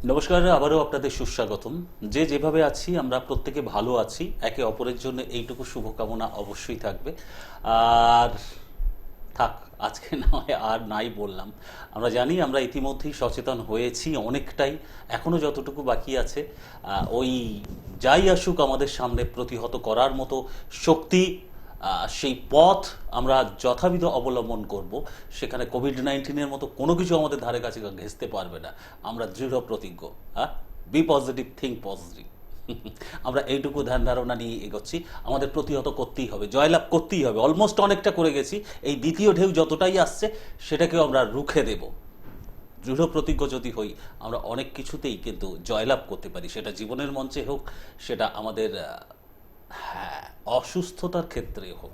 নমস্কার, আবারও আপনাদের সুস্বাগতম। যে যেভাবে আছি আমরা প্রত্যেকে ভালো আছি, একে অপরের জন্য এইটুকু শুভকামনা অবশ্যই থাকবে। আর থাক, আজকে নয় আর নাই বললাম। আমরা জানি আমরা ইতিমধ্যেই সচেতন হয়েছি অনেকটাই, এখনও যতটুকু বাকি আছে ওই যাই আসুক আমাদের সামনে প্রতিহত করার মতো শক্তি, সেই পথ আমরা যথাবিধ অবলম্বন করব। সেখানে কোভিড-19-এর মতো কোনো কিছু আমাদের ধারে কাছে ঘেঁষতে পারবে না। আমরা দৃঢ় প্রতিজ্ঞ। হ্যাঁ, বি পজিটিভ, থিঙ্ক পজিটিভ। আমরা এইটুকু ধ্যান ধারণা নিয়ে এগোচ্ছি। আমাদের প্রতিহত করতেই হবে, জয়লাভ করতেই হবে। অলমোস্ট অনেকটা করে গেছি। এই দ্বিতীয় ঢেউ যতটাই আসছে সেটাকেও আমরা রুখে দেব। দৃঢ় প্রতিজ্ঞ যদি হই, আমরা অনেক কিছুতেই কিন্তু জয়লাভ করতে পারি। সেটা জীবনের মঞ্চে হোক, সেটা আমাদের হ্যাঁ অসুস্থতার ক্ষেত্রে হোক,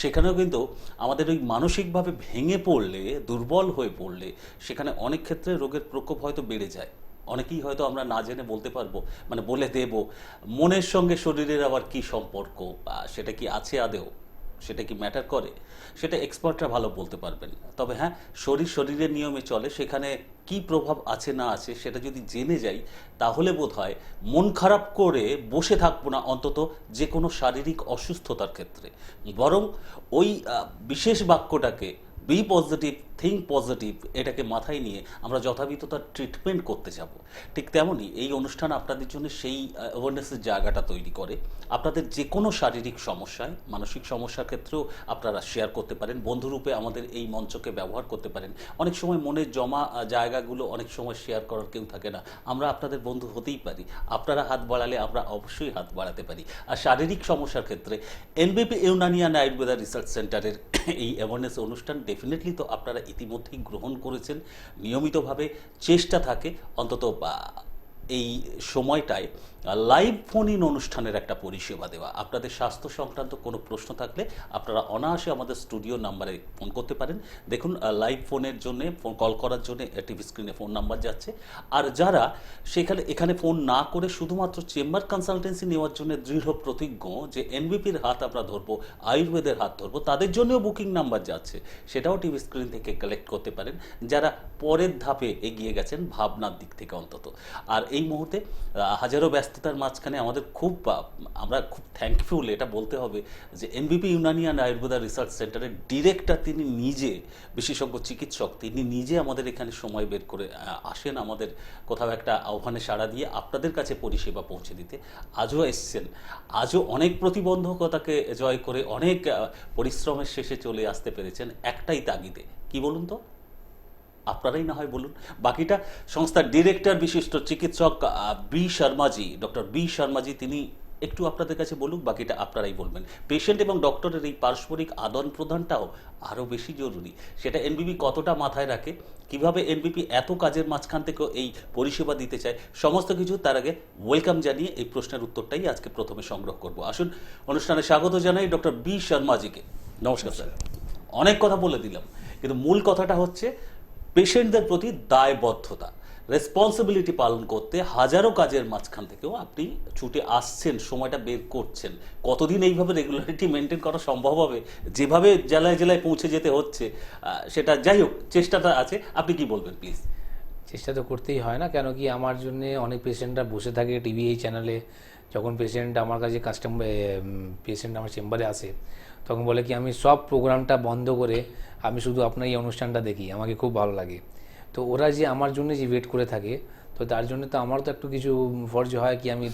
সেখানেও কিন্তু আমাদের ওই মানসিকভাবে ভেঙে পড়লে, দুর্বল হয়ে পড়লে, সেখানে অনেক ক্ষেত্রে রোগের প্রকোপ হয়তো বেড়ে যায়। অনেকেই হয়তো আমরা না জেনে বলতে পারবো, মানে বলে দেব, মনের সঙ্গে শরীরের আবার কি সম্পর্ক, সেটা কি আছে আদেও, সেটা কি ম্যাটার করে, সেটা এক্সপার্টরা ভালো বলতে পারবেন। তবে হ্যাঁ, শরীরের নিয়মে চলে, সেখানে কি প্রভাব আছে না আছে সেটা যদি জেনে যাই, তাহলে বোধ হয় মন খারাপ করে বসে থাকবো না, অন্তত যে কোনো শারীরিক অসুস্থতার ক্ষেত্রে। বরং ওই বিশেষ বাক্যটাকে, বি পজিটিভ, থিঙ্ক পজিটিভ, এটাকে মাথায় নিয়ে আমরা যথাবিধ তার ট্রিটমেন্ট করতে যাব। ঠিক তেমনই এই অনুষ্ঠান আপনাদের জন্য সেই অ্যাওয়ারনেসের জায়গাটা তৈরি করে। আপনাদের যে কোনো শারীরিক সমস্যায়, মানসিক সমস্যার ক্ষেত্রেও আপনারা শেয়ার করতে পারেন, বন্ধুরূপে আমাদের এই মঞ্চকে ব্যবহার করতে পারেন। অনেক সময় মনের জমা জায়গাগুলো অনেক সময় শেয়ার করার কেউ থাকে না, আমরা আপনাদের বন্ধু হতেই পারি। আপনারা হাত বাড়ালে আমরা অবশ্যই হাত বাড়াতে পারি। আর শারীরিক সমস্যার ক্ষেত্রে এনবিপি ইউনানি অ্যান্ড আয়ুর্বেদা রিসার্চ সেন্টারের এই অ্যাওয়ারনেস অনুষ্ঠান ডেফিনেটলি তো আপনারা ইতিমধ্যেই গ্রহণ করেছেন। নিয়মিতভাবে চেষ্টা থাকে অন্তত এই সময়টায় লাইভ ফোন ইন অনুষ্ঠানের একটা পরিষেবা দেওয়া। আপনাদের স্বাস্থ্য সংক্রান্ত কোনো প্রশ্ন থাকলে আপনারা অনায়াসে আমাদের স্টুডিও নাম্বারে ফোন করতে পারেন। দেখুন, লাইভ ফোনের জন্য, ফোন কল করার জন্য টিভি স্ক্রিনে ফোন নাম্বার যাচ্ছে। আর যারা এখানে ফোন না করে শুধুমাত্র চেম্বার কনসালটেন্সি নেওয়ার জন্য দৃঢ় প্রতিজ্ঞ যে এনবিপির হাত আমরা ধরবো, আয়ুর্বেদের হাত ধরবো, তাদের জন্যও বুকিং নাম্বার যাচ্ছে, সেটাও টিভি স্ক্রিন থেকে কালেক্ট করতে পারেন, যারা পরের ধাপে এগিয়ে গেছেন ভাবনার দিক থেকে অন্তত। আর এই মুহূর্তে হাজারো ব্যস্ততার মাঝখানে আমরা খুব থ্যাঙ্কফুল, এটা বলতে হবে যে এনবিপি ইউনানি অ্যান্ড আয়ুর্বেদা রিসার্চ সেন্টারের ডিরেক্টর, তিনি নিজে বিশেষজ্ঞ চিকিৎসক, তিনি নিজে আমাদের এখানে সময় বের করে আসেন আমাদের কোথাও একটা আহ্বানে সাড়া দিয়ে আপনাদের কাছে পরিষেবা পৌঁছে দিতে। আজও এসছেন, আজও অনেক প্রতিবন্ধকতাকে জয় করে অনেক পরিশ্রমের শেষে চলে আসতে পেরেছেন একটাই তাগিদে। কি বলুন তো, আপনারাই না হয় বলুন। বাকিটা সংস্থার ডিরেক্টর বিশিষ্ট চিকিৎসক B Sharmaji, doctor B Sharmaji, তিনি একটু আপনাদের কাছে বলুক, বাকিটা আপনারাই বলবেন। পেশেন্ট এবং ডক্টরের এই পারস্পরিক আদান প্রদানটাও আরও বেশি জরুরি। সেটা এনবিপি কতটা মাথায় রাখে, কিভাবে এনবিপি এত কাজের মাঝখান থেকেও এই পরিষেবা দিতে চায়, সমস্ত কিছু তার আগে ওয়েলকাম জানিয়ে এই প্রশ্নের উত্তরটাই আজকে প্রথমে সংগ্রহ করব। আসুন, অনুষ্ঠানে স্বাগত জানাই ডক্টর বি শর্মাজিকে। নমস্কার স্যার। অনেক কথা বলে দিলাম, কিন্তু মূল কথাটা হচ্ছে পেশেন্টদের প্রতি দায়বদ্ধতা, রেসপন্সিবিলিটি পালন করতে হাজারো কাজের মাঝখান থেকেও আপনি ছুটে আসছেন, সময়টা বের করছেন। কতদিন এইভাবে রেগুলারিটি মেনটেন করা সম্ভব হবে, যেভাবে জেলায় জেলায় পৌঁছে যেতে হচ্ছে, সেটা যাই হোক, চেষ্টাটা আছে। আপনি কি বলবেন প্লিজ? চেষ্টা তো করতেই হয় না, কেন কি আমার জন্য অনেক পেশেন্টরা বসে থাকে টিভি এই চ্যানেলে। যখন পেশেন্ট আমার কাছে পেশেন্ট আমার চেম্বারে আসে, তখন বলে কি আমি সব প্রোগ্রামটা বন্ধ করে আমি শুধু আপনার এই অনুষ্ঠানটা দেখি, আমাকে খুব ভালো লাগে। তো ওরা যে আমার জন্য যে ওয়েট করে থাকে, তো তার জন্য তো আমারও তো একটু কিছু ফর্জ হয় কি আমি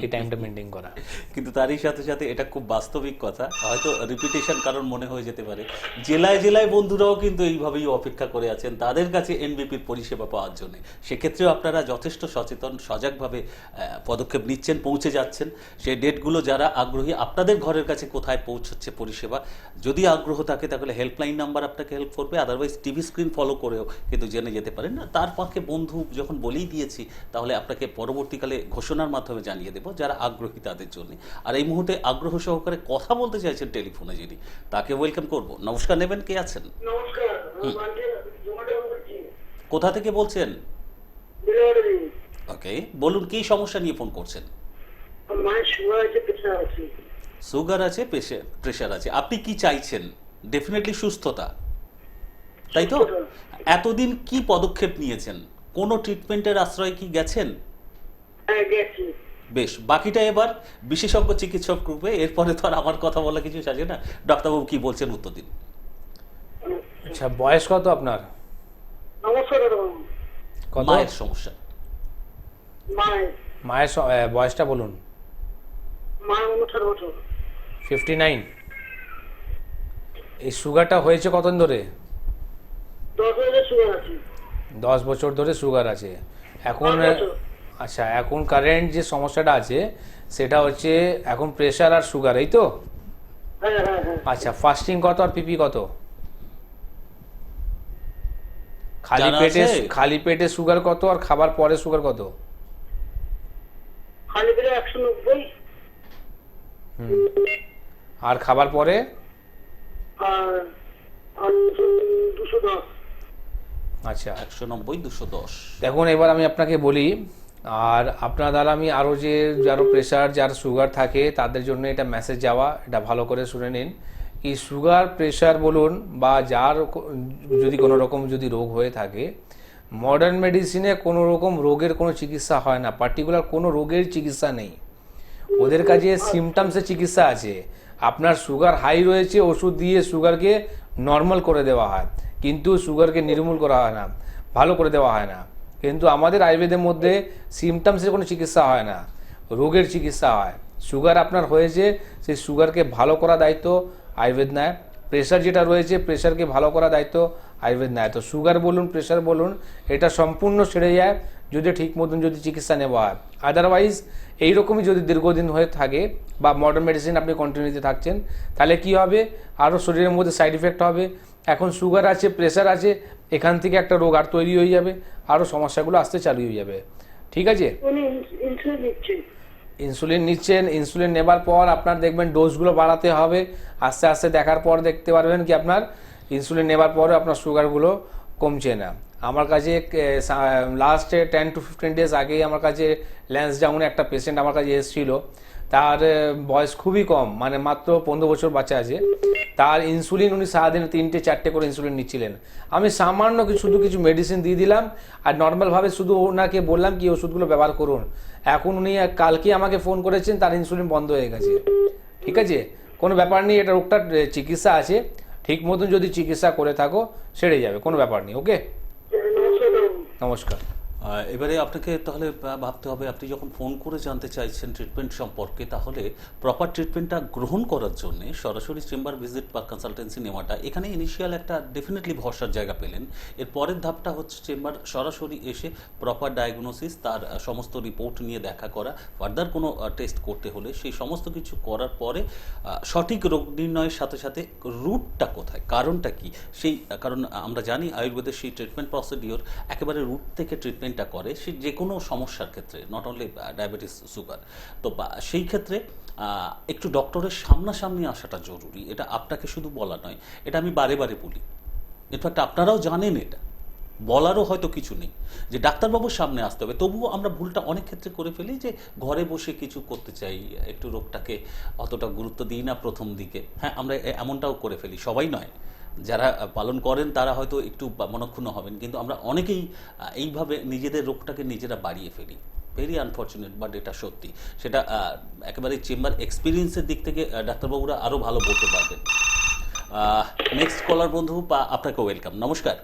এই টাইমটা মেনটেন করা। কিন্তু তারই সাথে সাথে এটা খুব বাস্তবিক কথা, হয়তো রিপিটেশন কারণ মনে হয়ে যেতে পারে, জেলায় জেলায় বন্ধুরাও কিন্তু এইভাবেই অপেক্ষা করে আছেন তাদের কাছে এনবিপির পরিষেবা পাওয়ার জন্য। সেক্ষেত্রেও আপনারা যথেষ্ট সচেতন, সজাগভাবে পদক্ষেপ নিচ্ছেন, পৌঁছে যাচ্ছেন। সেই ডেটগুলো যারা আগ্রহী, আপনাদের ঘরের কাছে কোথায় পৌঁছচ্ছে পরিষেবা, যদি আগ্রহ থাকে তাহলে হেল্পলাইন নাম্বার আপনাকে হেল্প করবে, আদারওয়াইজ টিভি স্ক্রিন ফলো করেও কিন্তু জেনে যেতে পারেন। না তার পক্ষে বন্ধু যখন বলেই দিয়েছি, তাহলে আপনাকে পরবর্তীকালে ঘোষণার মাধ্যমে জানিয়ে দেবো যারা আগ্রহী তাদের জন্য। আর এই মুহূর্তে আগ্রহ সহকারে কথা বলতে চাইছেন টেলিফোনে যিনি, তাকে ওয়েলকাম করব। নমস্কার, নেবেন, কে আছেন? নমস্কার। কোথা থেকে বলছেন? ওকে, বলুন কি সমস্যা নিয়ে ফোন করছেন? মায়ের সুগার আছে, প্রেশার আছে। সুগার আছে, প্রেশার আছে, আপনি কি চাইছেন? ডেফিনেটলি সুস্থতা, তাই তো? এতদিন কি পদক্ষেপ নিয়েছেন? কোনো ট্রিটমেন্টের আশ্রয় কি গেছেন? হ্যাঁ গেছি। বেশ, বাকিটা এবার বিশেষজ্ঞ চিকিৎসক রূপে, এরপরে তো আর আমার কথা বলা কিছু সাজে না। ডাক্তারবাবু কি বলছেন উত্তর দিন। আচ্ছা, বয়স কত আপনার? নমস্কার দাদা। কত? মায়ের সমস্যা। মায়ের মায়ের বয়সটা বলুন। 18 বছর। 59। এই সুগারটা হয়েছে কতদিন ধরে? 10 বছর সুগার আছে। 10 বছর ধরে সুগার আছে এখন। 10 বছর। আচ্ছা, এখন কারেন্ট যে সমস্যাটা আছে সেটা হচ্ছে এখন প্রেশার আর সুগার, এই তো? হ্যাঁ হ্যাঁ হ্যাঁ। আচ্ছা, ফাস্টিং কত আর পিপি কত? খালি জানা পেটে আছে? খালি পেটে সুগার কত আর খাবার পরে সুগার কত? খালি পেটে 190 আর খাবার পরে? আর আর 210। আচ্ছা, 190, 210। দেখুন এবার আমি আপনাকে বলি, আর আপনার দ্বারা আমি আরও যে যারও প্রেশার যার সুগার থাকে তাদের জন্য এটা মেসেজ যাওয়া, এটা ভালো করে শুনে নিন। কি সুগার প্রেশার বলুন বা যার যদি কোনো রকম যদি রোগ হয়ে থাকে, মডার্ন মেডিসিনে কোনো রকম রোগের কোনো চিকিৎসা হয় না, পার্টিকুলার কোনো রোগের চিকিৎসা নেই। ওদের কাছে সিমটামসের চিকিৎসা আছে। আপনার সুগার হাই রয়েছে, ওষুধ দিয়ে সুগারকে নর্মাল করে দেওয়া হয়, কিন্তু সুগারকে নির্মূল করা হয় না, ভালো করে দেওয়া হয় না। কিন্তু আমাদের আয়ুর্বেদের মধ্যে সিমটামসের কোনো চিকিৎসা হয় না, রোগের চিকিৎসা হয়। সুগার আপনার হয়েছে, সেই সুগারকে ভালো করা দায়িত্ব আয়ুর্বেদ নেয়। প্রেশার যেটা রয়েছে, প্রেশারকে ভালো করা দায়িত্ব আয়ুর্বেদ নেয়। তো সুগার বলুন, প্রেশার বলুন, এটা সম্পূর্ণ সেরে যায় যদি ঠিক মতন যদি চিকিৎসা নেওয়া হয়। আদারওয়াইজ এইরকমই যদি দীর্ঘদিন হয়ে থাকে বা মডার্ন মেডিসিন আপনি কন্টিনিউতে থাকছেন, তাহলে কি হবে, আরও শরীরের মধ্যে সাইড ইফেক্ট হবে। এখন সুগার আছে, প্রেশার আছে, এখান থেকে একটা রোগ আর তৈরি হয়ে যাবে, আরও সমস্যাগুলো আসতে চালু হয়ে যাবে। ঠিক আছে? উনি ইনসুলিন দিচ্ছেন। ইনসুলিন নিচ্ছেন, ইনসুলিন নেবার পর আপনার দেখবেন ডোজগুলো বাড়াতে হবে। আস্তে আস্তে দেখার পর দেখতে পারবেন কি আপনার ইনসুলিন নেবার পরে আপনার সুগারগুলো কমছে না। আমার কাছে লাস্ট 10 to 15 ডেজ আগেই আমার কাছে ল্যান্সডাউনে একটা পেশেন্ট আমার কাছে এসেছিল। তার বয়স খুবই কম, মানে মাত্র 15 বছর বাচ্চা আছে। তার ইনসুলিন উনি সারাদিনে 3-4টে করে ইনসুলিন নিচ্ছিলেন। আমি সামান্য শুধু কিছু মেডিসিন দিয়ে দিলাম আর নর্মালভাবে শুধু ওনাকে বললাম কি ওষুধগুলো ব্যবহার করুন। এখন উনি কালকে আমাকে ফোন করেছেন, তার ইনসুলিন বন্ধ হয়ে গেছে। ঠিক আছে, কোনো ব্যাপার নেই, এটা রোগটার চিকিৎসা আছে, ঠিক মতন যদি চিকিৎসা করে থাকো সেরে যাবে, কোনো ব্যাপার নেই। ওকে, নমস্কার দাদা। নমস্কার। এবারে আপনাকে তাহলে ভাবতে হবে, আপনি যখন ফোন করে জানতে চাইছেন ট্রিটমেন্ট সম্পর্কে, তাহলে প্রপার ট্রিটমেন্টটা গ্রহণ করার জন্য সরাসরি চেম্বার ভিজিট বা কনসালটেন্সি নেওয়াটা, এখানে ইনিশিয়াল একটা ডেফিনেটলি ভরসার জায়গা পেলেন। এর পরের ধাপটা হচ্ছে চেম্বার সরাসরি এসে প্রপার ডায়াগনোসিস, তার সমস্ত রিপোর্ট নিয়ে দেখা করা, ফার্দার কোনো টেস্ট করতে হলে সেই সমস্ত কিছু করার পরে সঠিক রোগ নির্ণয়ের সাথে সাথে রুটটা কোথায়, কারণটা কি, সেই কারণ আমরা জানি আয়ুর্বেদের সেই ট্রিটমেন্ট প্রসিডিওর একেবারে রুট থেকে ট্রিটমেন্টটা করে সে যে কোনো সমস্যার ক্ষেত্রে, নট অনলি ডায়াবেটিস সুগার। তো সেই ক্ষেত্রে একটু ডক্টরের সামনাসামনি আসাটা জরুরি। এটা আপনাকে শুধু বলা নয়, এটা আমি বারে বারে বলি, ইনফ্যাক্ট আপনারাও জানেন এটা, বলারও হয়তো কিছু নেই যে ডাক্তারবাবুর সামনে আসতে হবে। তবুও আমরা ভুলটা অনেক ক্ষেত্রে করে ফেলি যে ঘরে বসে কিছু করতে চাই, একটু রোগটাকে অতটা গুরুত্ব দিই না প্রথম দিকে। হ্যাঁ, আমরা এমনটাও করে ফেলি, সবাই নয়, যারা পালন করেন তারা হয়তো একটু মনক্ষুণ্ণ হবেন, কিন্তু আমরা অনেকেই এইভাবে নিজেদের রোগটাকে নিজেরা বাড়িয়ে ফেলি। ভেরি আনফর্চুনেট, বাট এটা সত্যি। সেটা একেবারে চেম্বার এক্সপিরিয়েন্সের দিক থেকে ডাক্তারবাবুরা আরও ভালো বলতে পারবেন। নেক্সট কলার বন্ধু, আপনাকে ওয়েলকাম। নমস্কার।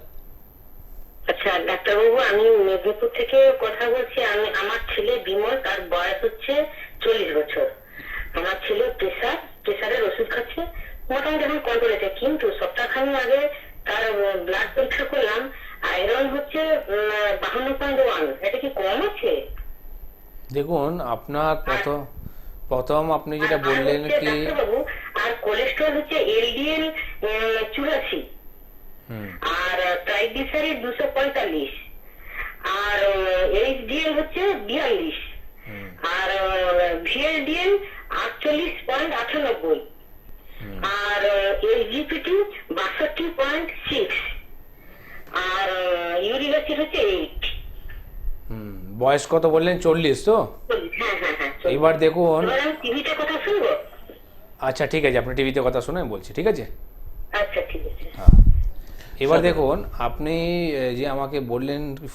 আচ্ছা ডাক্তারবাবু, আমি মেদিনীপুর থেকে কথা বলছি। আমার ছেলে বিমল, তার বয়স হচ্ছে 40 বছর। আমার ছেলে প্রেসারের ওষুধ খাচ্ছে, মোটামুটি এখন কন্ট্রোল আছে, কিন্তু সপ্তাহখানেক আগে তার ব্লাড পরীক্ষা করলাম, আয়রন হচ্ছে 52.1। এটা কি কম আছে? দেখুন আপনার প্রথম আপনি যেটা বললেন কি, ডাক্তারবাবু, আর কোলেস্ট্রল হচ্ছে এলডিএল 84, আর ট্রাইগ্লিসারিড 245, আর এইচডিএল হচ্ছে 42, আর ভিএলডিএল 48.98, আর এইচজিপিটি 62.6, আর ইউরিক অ্যাসিড হচ্ছে 8। বয়স কত বললেন? 40 তো? হ্যাঁ হ্যাঁ হ্যাঁ। এবার দেখুন, এবার আমি টিভিতে কথা শুনবো? আচ্ছা ঠিক আছে, আপনি টিভিতে কথা শুনে বলছি, ঠিক আছে? আচ্ছা ঠিক আছে। হ্যাঁ, এবার স্বাগত। দেখুন আপনি যে আমাকে বললেন কি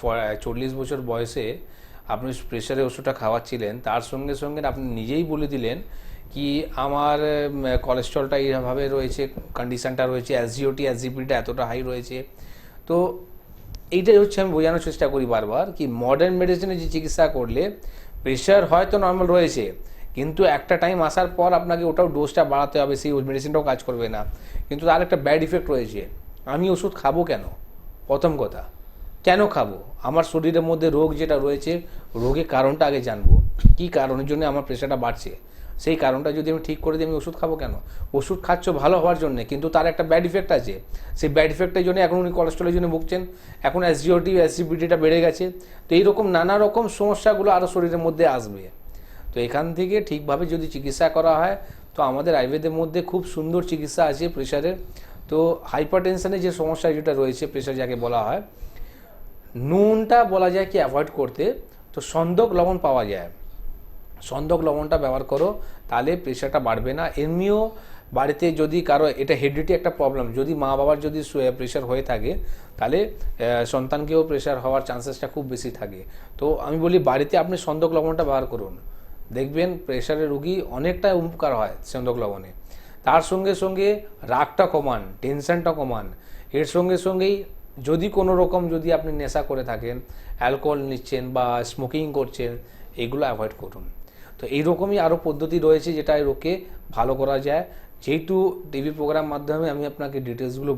40 বছর বয়সে আপনি প্রেশারের ওষুধটা খাওয়াচ্ছিলেন, তার সঙ্গে সঙ্গে আপনি নিজেই বলে দিলেন কি আমার কোলেস্ট্রলটা এইভাবে রয়েছে, কন্ডিশনটা রয়েছে, এসজিওটি এসজিপিটা এতটা হাই রয়েছে। তো এইটাই হচ্ছে আমি বোঝানোর চেষ্টা করি বারবার কি মডার্ন মেডিসিনে যে চিকিৎসা করলে প্রেশার হয়তো নর্মাল রয়েছে, কিন্তু একটা টাইম আসার পর আপনাকে ওটাও ডোজটা বাড়াতে হবে, সেই মেডিসিনটাও কাজ করবে না, কিন্তু তার একটা ব্যাড ইফেক্ট রয়েছে। আমি ওষুধ খাবো কেন? প্রথম কথা, কেন খাবো? আমার শরীরের মধ্যে রোগ যেটা রয়েছে, রোগের কারণটা আগে জানবো, কী কারণের জন্য আমার প্রেশারটা বাড়ছে। সেই কারণটা যদি আমি ঠিক করে দিই, আমি ওষুধ খাবো কেন? ওষুধ খাচ্ছ ভালো হওয়ার জন্য, কিন্তু তার একটা ব্যাড ইফেক্ট আছে। সেই ব্যাড ইফেক্টের জন্য এখন উনি কোলেস্ট্রলের জন্য ভুগছেন, এখন এসজিওটি এসজিপিটিটা বেড়ে গেছে। তো এইরকম নানা রকম সমস্যাগুলো আরও শরীরের মধ্যে আসবে। তো এখান থেকে ঠিকভাবে যদি চিকিৎসা করা হয়, তো আমাদের আয়ুর্বেদের মধ্যে খুব সুন্দর চিকিৎসা আছে প্রেশারের। তো হাইপারটেনশনের যে সমস্যা যেটা রয়েছে, প্রেশার যাকে বলা হয়, নুনটা বলা যায় কি অ্যাভয়েড করতে। তো সন্দক লবণ পাওয়া যায়, সন্দক লবণটা ব্যবহার করো, তাহলে প্রেশারটা বাড়বে না। এমনিও বাড়িতে যদি কারো এটা হেরিডিটি একটা প্রবলেম, যদি মা বাবার যদি প্রেশার হয়ে থাকে, তাহলে সন্তানকেও প্রেশার হওয়ার চান্সেসটা খুব বেশি থাকে। তো আমি বলি বাড়িতে আপনি সন্দক লবণটা ব্যবহার করুন, দেখবেন প্রেশারের রুগী অনেকটা উপকার হয় সন্দক লবণে। তার সঙ্গে সঙ্গে রাগটা কমান, টেনশনটা কমান। এর সঙ্গে সঙ্গেই যদি কোনো রকম যদি আপনি নেশা করে থাকেন, অ্যালকোহল নিচ্ছেন বা স্মোকিং করছেন, এগুলো অ্যাভয়েড করুন। তো এইরকমই আরও পদ্ধতি রয়েছে যেটা এই রোগকে ভালো করা যায়। যেহেতু টিভি প্রোগ্রাম মাধ্যমে আমি আপনাকে ডিটেলসগুলো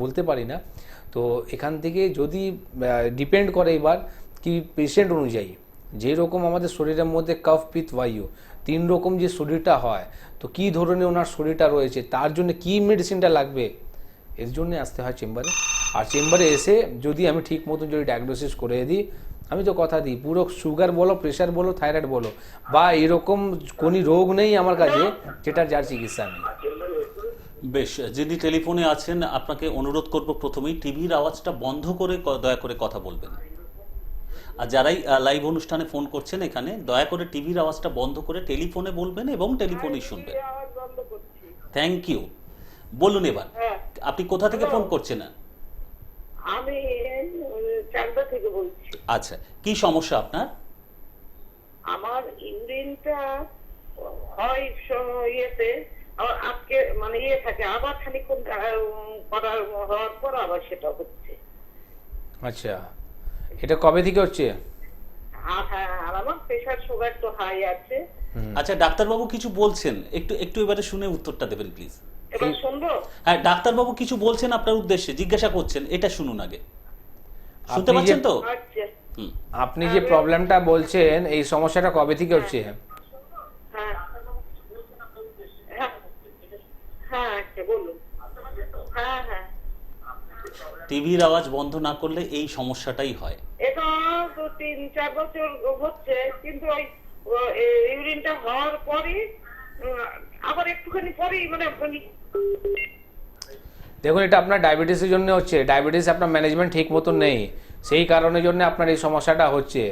বলতে পারি না, তো এখান থেকে যদি ডিপেন্ড করে এবার কি পেশেন্ট অনুযায়ী, যেরকম আমাদের শরীরের মধ্যে কফ পিত্ত বায়ু 3 রকম যে শরীরটা হয়, তো কী ধরনের ওনার শরীরটা রয়েছে, তার জন্য কী মেডিসিনটা লাগবে, এর জন্যে আসতে হয় চেম্বারে। আর চেম্বারে এসে যদি আমি ঠিক মতো যদি ডায়াগনোসিস করে দিই, আমি তো কথা দিই পুরো সুগার বলো, প্রেশার বলো, থাইরয়েড বলো, বা এরকম কোনো রোগ নেই আমার কাছে যেটার যার চিকিৎসা নেই। বেশ, যিনি টেলিফোনে আছেন আপনাকে অনুরোধ করব প্রথমেই টিভির আওয়াজটা বন্ধ করে দয়া করে কথা বলবেন। আর যারাই লাইভ অনুষ্ঠানে ফোন করছেন এখানে, দয়া করে টিভির আওয়াজটা বন্ধ করে টেলিফোনে বলবেন এবং টেলিফোনেই শুনবেন। Thank you. বলুন এবার, আপনি কোথা থেকে ফোন করছেন? আমি চাকদা থেকে বলছি। আচ্ছা, কি সমস্যা আপনার? আমার ইউরিনটা হয় ইয়েতে আবার আজকে মানে ইয়ে থাকে, আবার খানিকক্ষণ করার হওয়ার পর আবার সেটা হচ্ছে। আচ্ছা, এটা কবে থেকে হচ্ছে? হ্যাঁ, আর আমার প্রেশার সুগার তো হাই আছে। আচ্ছা, ডাক্তারবাবু কিছু বলছেন, একটু একটু এবারে শুনে উত্তরটা দেবেন প্লিজ। এবার শুনবো? হ্যাঁ, ডাক্তারবাবু কিছু বলছেন আপনার উদ্দেশ্যে, জিজ্ঞাসা করছেন, এটা শুনুন আগে। শুনতে আপনি যে পাচ্ছেন তো? আচ্ছা, আপনি যে প্রবলেমটা বলছেন, এই সমস্যাটা কবে থেকে হচ্ছে? হ্যাঁ হ্যাঁ হ্যাঁ, আচ্ছা বলুন। হ্যাঁ হ্যাঁ, টিভির আওয়াজ বন্ধ না করলে এই সমস্যাটাই হয়। এটা তো 3-4 বছর হচ্ছে, কিন্তু ওই ইউরিনটা হওয়ার পরে আবার একটুখানি পরেই মানে দেখুন, এটা আপনার ডায়াবেটিসের জন্য হচ্ছে। ডায়াবেটিস আপনার ম্যানেজমেন্ট ঠিক মতন নেই, সেই কারণের জন্য আপনার এই সমস্যাটা হচ্ছে।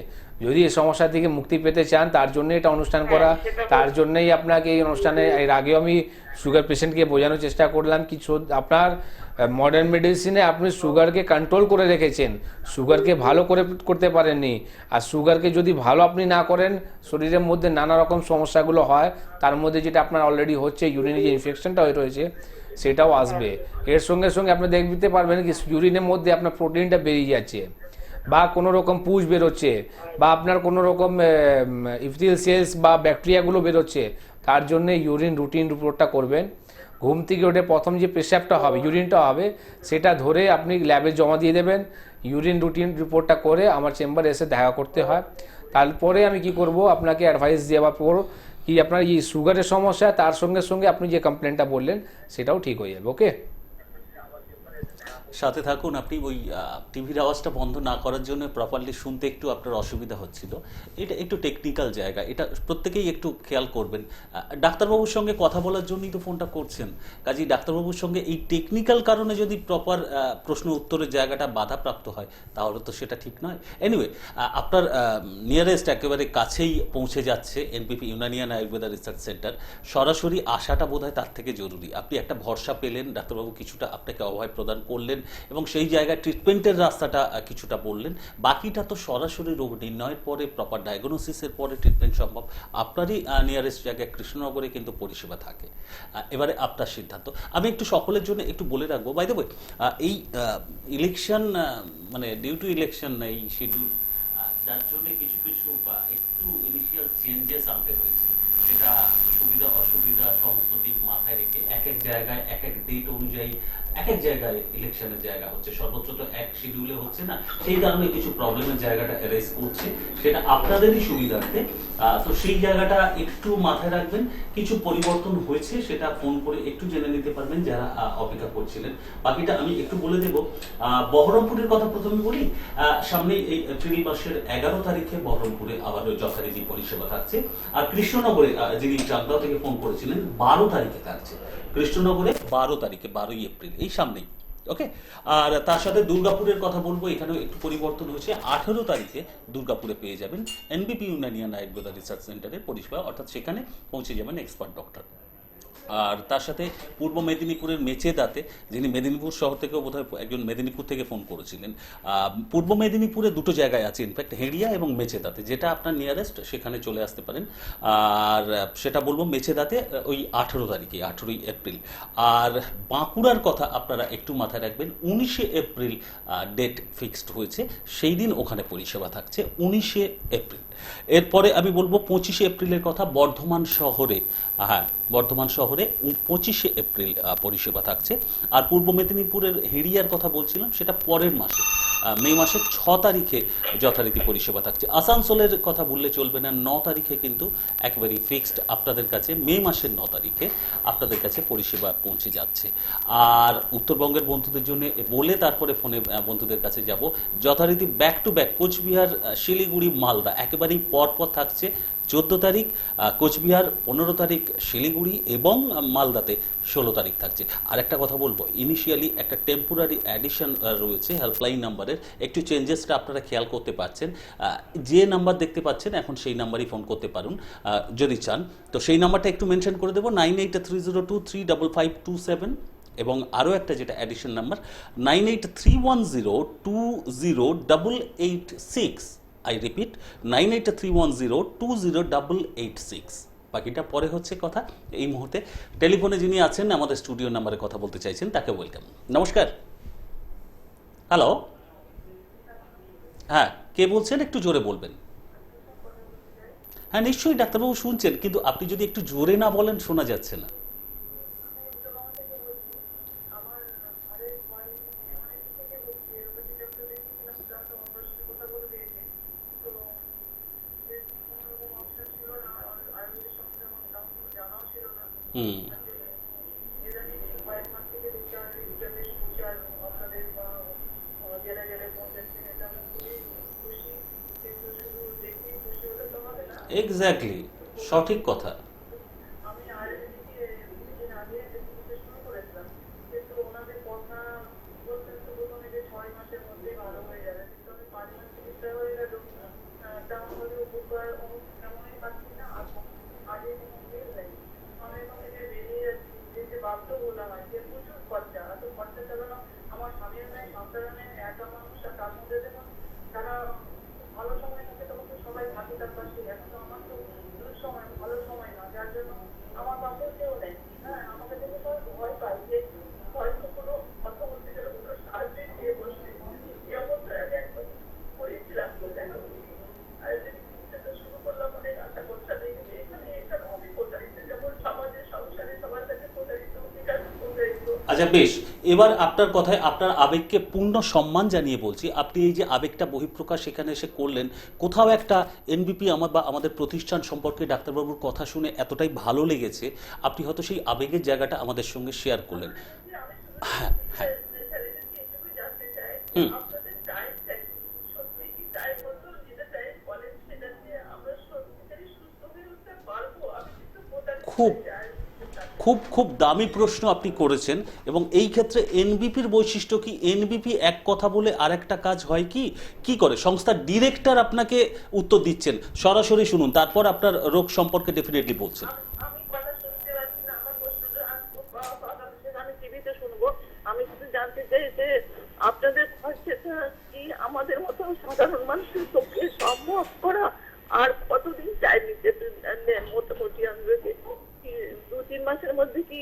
যদি এই সমস্যা থেকে মুক্তি পেতে চান, তার জন্য এটা অনুষ্ঠান করা। তার জন্যই আপনাকে এই অনুষ্ঠানে, এর আগেও আমি সুগার পেশেন্টকে বোঝানোর চেষ্টা করলাম কি আপনার মডার্ন মেডিসিনে আপনি সুগারকে কন্ট্রোল করে রেখেছেন, সুগারকে ভালো করে করতে পারেননি। আর সুগারকে যদি ভালো আপনি না করেন, শরীরের মধ্যে নানা রকম সমস্যাগুলো হয়। তার মধ্যে যেটা আপনার অলরেডি হচ্ছে, ইউরিনে যে ইনফেকশনটা হয়ে রয়েছে, সেটাও আসবে। এর সঙ্গে সঙ্গে আপনি দেখতে পারবেন কি ইউরিনের মধ্যে আপনার প্রোটিনটা বেরিয়ে যাচ্ছে, বা কোনো রকম পুষ বেরোচ্ছে, বা আপনার কোনো রকম ইফথিল সেলস বা ব্যাকটেরিয়াগুলো বেরোচ্ছে। তার জন্য ইউরিন রুটিন রিপোর্টটা করবেন। ঘুম থেকে উঠে প্রথম যে পেশাবটা হবে, ইউরিনটা হবে, সেটা ধরে আপনি ল্যাবে জমা দিয়ে দেবেন। ইউরিন রুটিন রিপোর্টটা করে আমার চেম্বারে এসে দেখা করতে হয়। তারপরে আমি কি করব, আপনাকে অ্যাডভাইস দেওয়ার পর কি আপনার এই সুগারের সমস্যা, তার সঙ্গে সঙ্গে আপনি যে কমপ্লেনটা বললেন সেটাও ঠিক হয়ে যাবে। ওকে, সাথে থাকুন। আপনি ওই টিভির আওয়াজটা বন্ধ না করার জন্য প্রপারলি শুনতে একটু আপনার অসুবিধা হচ্ছিল, এটা একটু টেকনিক্যাল জায়গা, এটা প্রত্যেকেই একটু খেয়াল করবেন। ডাক্তারবাবুর সঙ্গে কথা বলার জন্যই তো ফোনটা করছেন, কাজেই ডাক্তারবাবুর সঙ্গে এই টেকনিক্যাল কারণে যদি প্রপার প্রশ্ন উত্তরের জায়গাটা বাধাপ্রাপ্ত হয়, তাহলে তো সেটা ঠিক নয়। এনিওয়ে, আপনার নিয়ারেস্ট একেবারে কাছেই পৌঁছে যাচ্ছে এনপিপি ইউনানিয়ান আয়ুর্বেদা রিসার্চ সেন্টার। সরাসরি আসাটা বোধহয় তার থেকে জরুরি। আপনি একটা ভরসা পেলেন, ডাক্তারবাবু কিছুটা আপনাকে অভয় প্রদান করলেন, এবং সেই জায়গায় ট্রিটমেন্টের রাস্তাটা কিছুটা বললেন। বাকিটা তো সরাসরি রোগ নির্ণয়ের পরে, প্রপার ডায়াগনোসিসের পরে ট্রিটমেন্ট সম্ভব। আপনারই নিয়ারেস্ট জায়গায় কৃষ্ণনগরে কিন্তু পরিষেবা থাকে। এবারে আপনার সিদ্ধান্ত। আমি একটু সকলের জন্য একটু বলে রাখবো, বাই দ্য ওয়ে, এই ইলেকশন মানে ডিউ টু ইলেকশন এই শিডিউল, যার জন্য কিছু কিছু একটু ইনিশিয়াল চেঞ্জেস আনতে হয়েছে, সেটা সুবিধা অসুবিধা সমস্ত দিক মাথায় রেখে এক এক জায়গায় এক এক ডেট অনুযায়ী এক এক জায়গায় ইলেকশনের জায়গা হচ্ছে, সর্বোচ্চ তো এক শিডিউলে হচ্ছে না, সেই কারণে কিছু প্রবলেমের জায়গাটা অ্যারেজ করছে, সেটা আপনাদেরই সুবিধার্থে। তো সেই জায়গাটা একটু মাথায় রাখবেন। কিছু পরিবর্তন হয়েছে, সেটা ফোন করে একটু জেনে নিতে পারবেন যারা অপেক্ষা করছিলেন। বাকিটা আমি একটু বলে দেব। বহরমপুরের কথা প্রথমে বলি। সামনে এই এপ্রিল মাসের 11 তারিখে বহরমপুরে আবারও যথারীতি পরিষেবা থাকছে। আর কৃষ্ণনগরে যিনি চাকদাও থেকে ফোন করেছিলেন 12 তারিখে থাকছে। কৃষ্ণনগরে 12 তারিখে, 12ই এপ্রিল, এই সামনেই। ওকে। আর তার সাথে দুর্গাপুরের কথা বলবো, এখানেও একটু পরিবর্তন হয়েছে। 18 তারিখে দুর্গাপুরে পেয়ে যাবেন এনবিপি ইউনানিয়ান আয়ুর্বেদা রিসার্চ সেন্টারের পরিষেবা, অর্থাৎ সেখানে পৌঁছে যাবেন এক্সপার্ট ডক্টর। আর তার সাথে পূর্ব মেদিনীপুরের মেচেদাতে, যিনি মেদিনীপুর শহর থেকেও বোধহয় একজন মেদিনীপুর থেকে ফোন করেছিলেন, পূর্ব মেদিনীপুরে দুটো জায়গায় আছে, ইনফ্যাক্ট হেড়িয়া এবং মেচেদাতে, যেটা আপনার নিয়ারেস্ট সেখানে চলে আসতে পারেন। আর সেটা বলবো মেচেদাতে ওই 18 তারিখে, 18ই এপ্রিল। আর বাঁকুড়ার কথা আপনারা একটু মাথায় রাখবেন, 19শে এপ্রিল ডেট ফিক্সড হয়েছে, সেই দিন ওখানে পরিষেবা থাকছে 19শে এপ্রিল। এরপরে আমি বলবো 25শে এপ্রিলের কথা, বর্ধমান শহরে, হ্যাঁ বর্ধমান শহরে 25শে এপ্রিল পরিষেবা থাকছে। আর পূর্ব মেদিনীপুরের হেড়িয়ার কথা বলছিলাম, সেটা পরের মাসে, মে মাসের 6 তারিখে যথারীতি পরিষেবা থাকছে। আসানসোলের কথা বললে চলবে না, 9 তারিখে কিন্তু একেবারে ফিক্সড আপনাদের কাছে, মে মাসের 9 তারিখে আপনাদের কাছে পরিষেবা পৌঁছে যাচ্ছে। আর উত্তরবঙ্গের বন্ধুদের জন্য বলে তারপরে ফোনে বন্ধুদের কাছে যাব, যথারীতি back to back Coochbehar, Siliguri, Malda একেবারেই পরপর থাকছে। 14 তারিখ কোচবিহার, 15 তারিখ শিলিগুড়ি এবং মালদাতে 16 তারিখ থাকছে। আর একটা কথা বলবো, ইনিশিয়ালি একটা টেম্পোরারি অ্যাডিশন রয়েছে হেল্পলাইন নাম্বারের, একটু চেঞ্জেসটা আপনারা খেয়াল করতে পারছেন। যে নাম্বার দেখতে পাচ্ছেন এখন সেই নাম্বারই ফোন করতে পারুন যদি চান। তো সেই নাম্বারটা একটু মেনশন করে দেবো, 9830235527, এবং আরও একটা যেটা অ্যাডিশন নাম্বার 9831020886। I repeat, 9831020886। বাকিটা পরে হচ্ছে কথা। এই মুহূর্তে টেলিফোনে যিনি আছেন আমাদের স্টুডিও নাম্বারে কথা বলতে চাইছেন, তাকে ওয়েলকাম। নমস্কার। হ্যালো, হ্যাঁ কে বলছেন? একটু জোরে বলবেন। হ্যাঁ নিশ্চয়ই ডাক্তারবাবু শুনছেন, কিন্তু আপনি যদি একটু জোরে না বলেন শোনা যাচ্ছে না। হুম। এক্স্যাক্টলি, সঠিক কথা। আচ্ছা বেশ, এবার আপনার কথায় আপনার আবেগকে পূর্ণ সম্মান জানিয়ে বলছি, আপনি এই যে আবেগটা বহিঃপ্রকাশ এখানে এসে করলেন, কোথাও একটা এনবিপি বা আমাদের প্রতিষ্ঠান সম্পর্কে ডাক্তারবাবুর কথা শুনে এতটাই ভালো লেগেছে, আপনি হয়তো সেই আবেগের জায়গাটা আমাদের সঙ্গে শেয়ার করলেন। হ্যাঁ হ্যাঁ। হুম। খুব খুব খুব দামি প্রশ্ন আপনি করেছেন, এবং এই ক্ষেত্রে এনবিপির বৈশিষ্ট্য কি, এনবিপি এক কথা বলে আর একটা কাজ হয় কি কি করে, সংস্থার ডিরেক্টর আপনাকে উত্তর দিচ্ছেন, সরাসরি শুনুন, তারপর আপনার রোগ সম্পর্কে ডেফিনেটলি বলছেন। আমি শুধু জানতে চাই যে আপনাদের খরচাটা কি আমাদের মতো সাধারণ মানুষের পক্ষে সম্ভব করা, আর কতদিন টাইম নিতে নেন মোটামুটি আমাদেরকে? 2-3 মাসের মধ্যে কি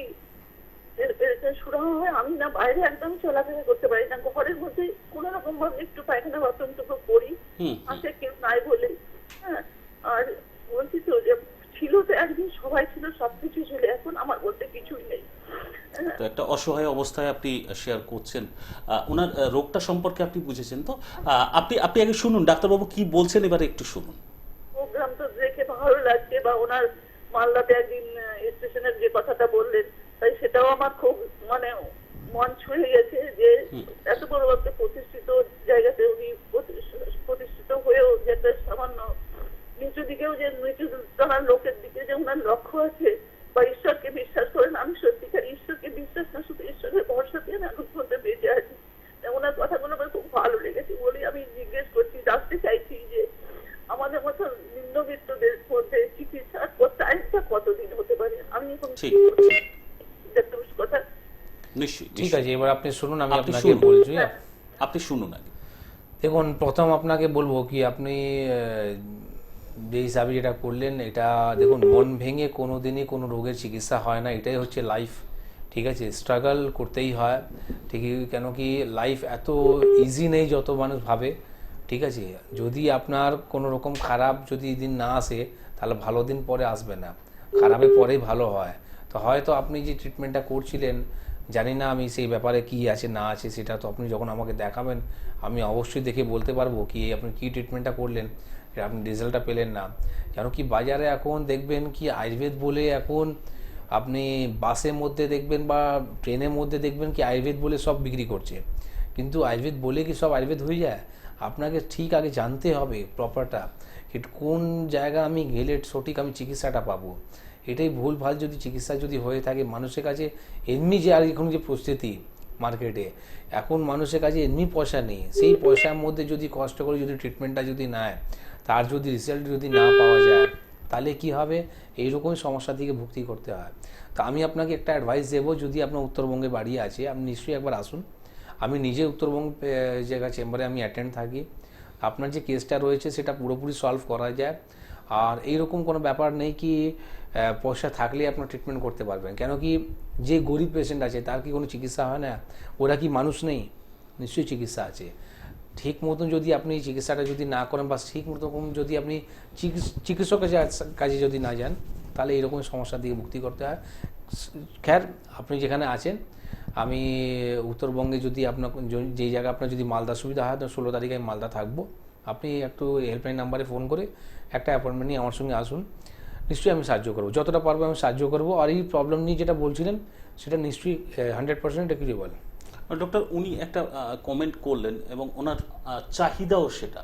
শুরু হয়? আমি না বাইরে একদম চলাফেরা করতে পারি না, ঘরের মধ্যে কোন রকম ভাবে একটু পায়খানা বাথরুম টুকু করি, আসে কেউ নাই বলে। হ্যাঁ, আর বলছি তো যে ছিল তো একদিন সবাই ছিল, সবকিছু ছিল, এখন আমার বলতে কিছুই নেই। তো একটা অসহায় অবস্থায় আপনি শেয়ার করছেন। ওনার রোগটা সম্পর্কে আপনি বুঝেছেন তো? আপনি আপনি আগে শুনুন ডাক্তারবাবু কি বলছেন, এবারে একটু শুনুন। প্রোগ্রাম তো দেখে ভালো লাগছে, বা ওনার মালদাতে একদিন স্টেশনের যে কথাটা বললেন, তাই সেটাও আমার খুব মানে মন ছুঁয়ে গেছে যে এত বড় একটা প্রতিষ্ঠিত জায়গাতে উনি প্রতিষ্ঠিত হয়েও যে একটা সামান্য নিচু দিকেও, যে নিচু তলার লোকের দিকে যে ওনার লক্ষ্য আছে বা ঈশ্বরকে বিশ্বাস করেন। আমি সত্যিকার ঈশ্বরকে বিশ্বাস না, শুধু ঈশ্বরের ভরসা দিয়ে এখন পর্যন্ত বেঁচে আছি। ওনার কথাগুলো আমার খুব ভালো লেগেছে বলে আমি জিজ্ঞেস করছি, জানতে চাইছি যে আমাদের মতো নিম্নবিত্তদের মধ্যে চিকিৎসার টাইমটা কতদিন হতে পারে? আমি এখন কথা নিশ্চয়ই ঠিক আছে, এবার আপনি শুনুন, আমি আপনি আপনাকে শুনুন। বলছি। আপনি শুনুন আগে। দেখুন, প্রথম আপনাকে বলবো কি, আপনি যে হিসাবে যেটা করলেন, এটা দেখুন, মন ভেঙে কোনো দিনই কোনো রোগের চিকিৎসা হয় না, এটাই হচ্ছে লাইফ। ঠিক আছে, স্ট্রাগল করতেই হয় ঠিকই, কেন কি লাইফ এত ইজি নেই যত মানুষ ভাবে। ঠিক আছে, যদি আপনার কোনো রকম খারাপ যদি দিন না আসে, তাহলে ভালো দিন পরে আসবে না, খারাপের পরেই ভালো হয়। তো হয়তো আপনি যে ট্রিটমেন্টটা করছিলেন, জানি না আমি সেই ব্যাপারে কি আছে না আছে, সেটা তো আপনি যখন আমাকে দেখাবেন আমি অবশ্যই দেখে বলতে পারবো কি আপনি কী ট্রিটমেন্টটা করলেন, আপনি রেজাল্টটা পেলেন না। কেন কি বাজারে এখন দেখবেন কি আয়ুর্বেদ বলে, এখন আপনি বাসের মধ্যে দেখবেন বা ট্রেনের মধ্যে দেখবেন কি আয়ুর্বেদ বলে সব বিক্রি করছে, কিন্তু আয়ুর্বেদ বলে কি সব আয়ুর্বেদ হয়ে যায়? আপনাকে ঠিক আগে জানতে হবে প্রপারটা, কোন জায়গা আমি গেলে সঠিক আমি চিকিৎসাটা পাবো। এটাই ভুলভাল যদি চিকিৎসা যদি হয়ে থাকে, মানুষের কাছে এমনি যে আর এখন যে পরিস্থিতি মার্কেটে, এখন মানুষের কাছে এমনি পয়সা নেই, সেই পয়সার মধ্যে যদি কষ্ট করে যদি ট্রিটমেন্টটা যদি নেয়, তার যদি রেজাল্ট যদি না পাওয়া যায়, তাহলে কি হবে? এইরকমই সমস্যা থেকে ভুক্তি করতে হয়। তো আমি আপনাকে একটা অ্যাডভাইস দেবো, যদি আপনার উত্তরবঙ্গে বাড়ি আছে, আপনি নিশ্চয়ই একবার আসুন। আমি নিজে উত্তরবঙ্গ জায়গা চেম্বারে আমি অ্যাটেন্ড থাকি। আপনার যে কেসটা রয়েছে সেটা পুরোপুরি সলভ করা যায়, আর এইরকম কোনো ব্যাপার নেই কি পয়সা থাকলে আপনার ট্রিটমেন্ট করতে পারবেন। কেন কি যে গরিব পেশেন্ট আছে তার কি কোনো চিকিৎসা হয় না? ওরা কি মানুষ নেই? নিশ্চয়ই চিকিৎসা আছে। ঠিক মতন যদি আপনি চিকিৎসাটা যদি না করেন, বা ঠিক মতন যদি আপনি চিকিৎসকের কাছে যদি না যান, তাহলে এরকম সমস্যার দিকে মুক্তি করতে হয়। খ্যার, আপনি যেখানে আছেন, আমি উত্তরবঙ্গে যদি আপনার যেই জায়গায় আপনার যদি মালদা সুবিধা হয়, তো 16 তারিখে আমি মালদা থাকবো। আপনি একটু হেল্পলাইন নাম্বারে ফোন করে একটা অ্যাপয়েন্টমেন্ট নিয়ে আমার সঙ্গে আসুন, নিশ্চয়ই আমি সাহায্য করবো, যতটা পারবো আমি সাহায্য করবো। আর এই প্রবলেম নিয়ে যেটা বলছিলেন, সেটা নিশ্চয়ই 100% একুরেবল। ডক্টর, উনি একটা কমেন্ট করলেন এবং ওনার চাহিদাও সেটা,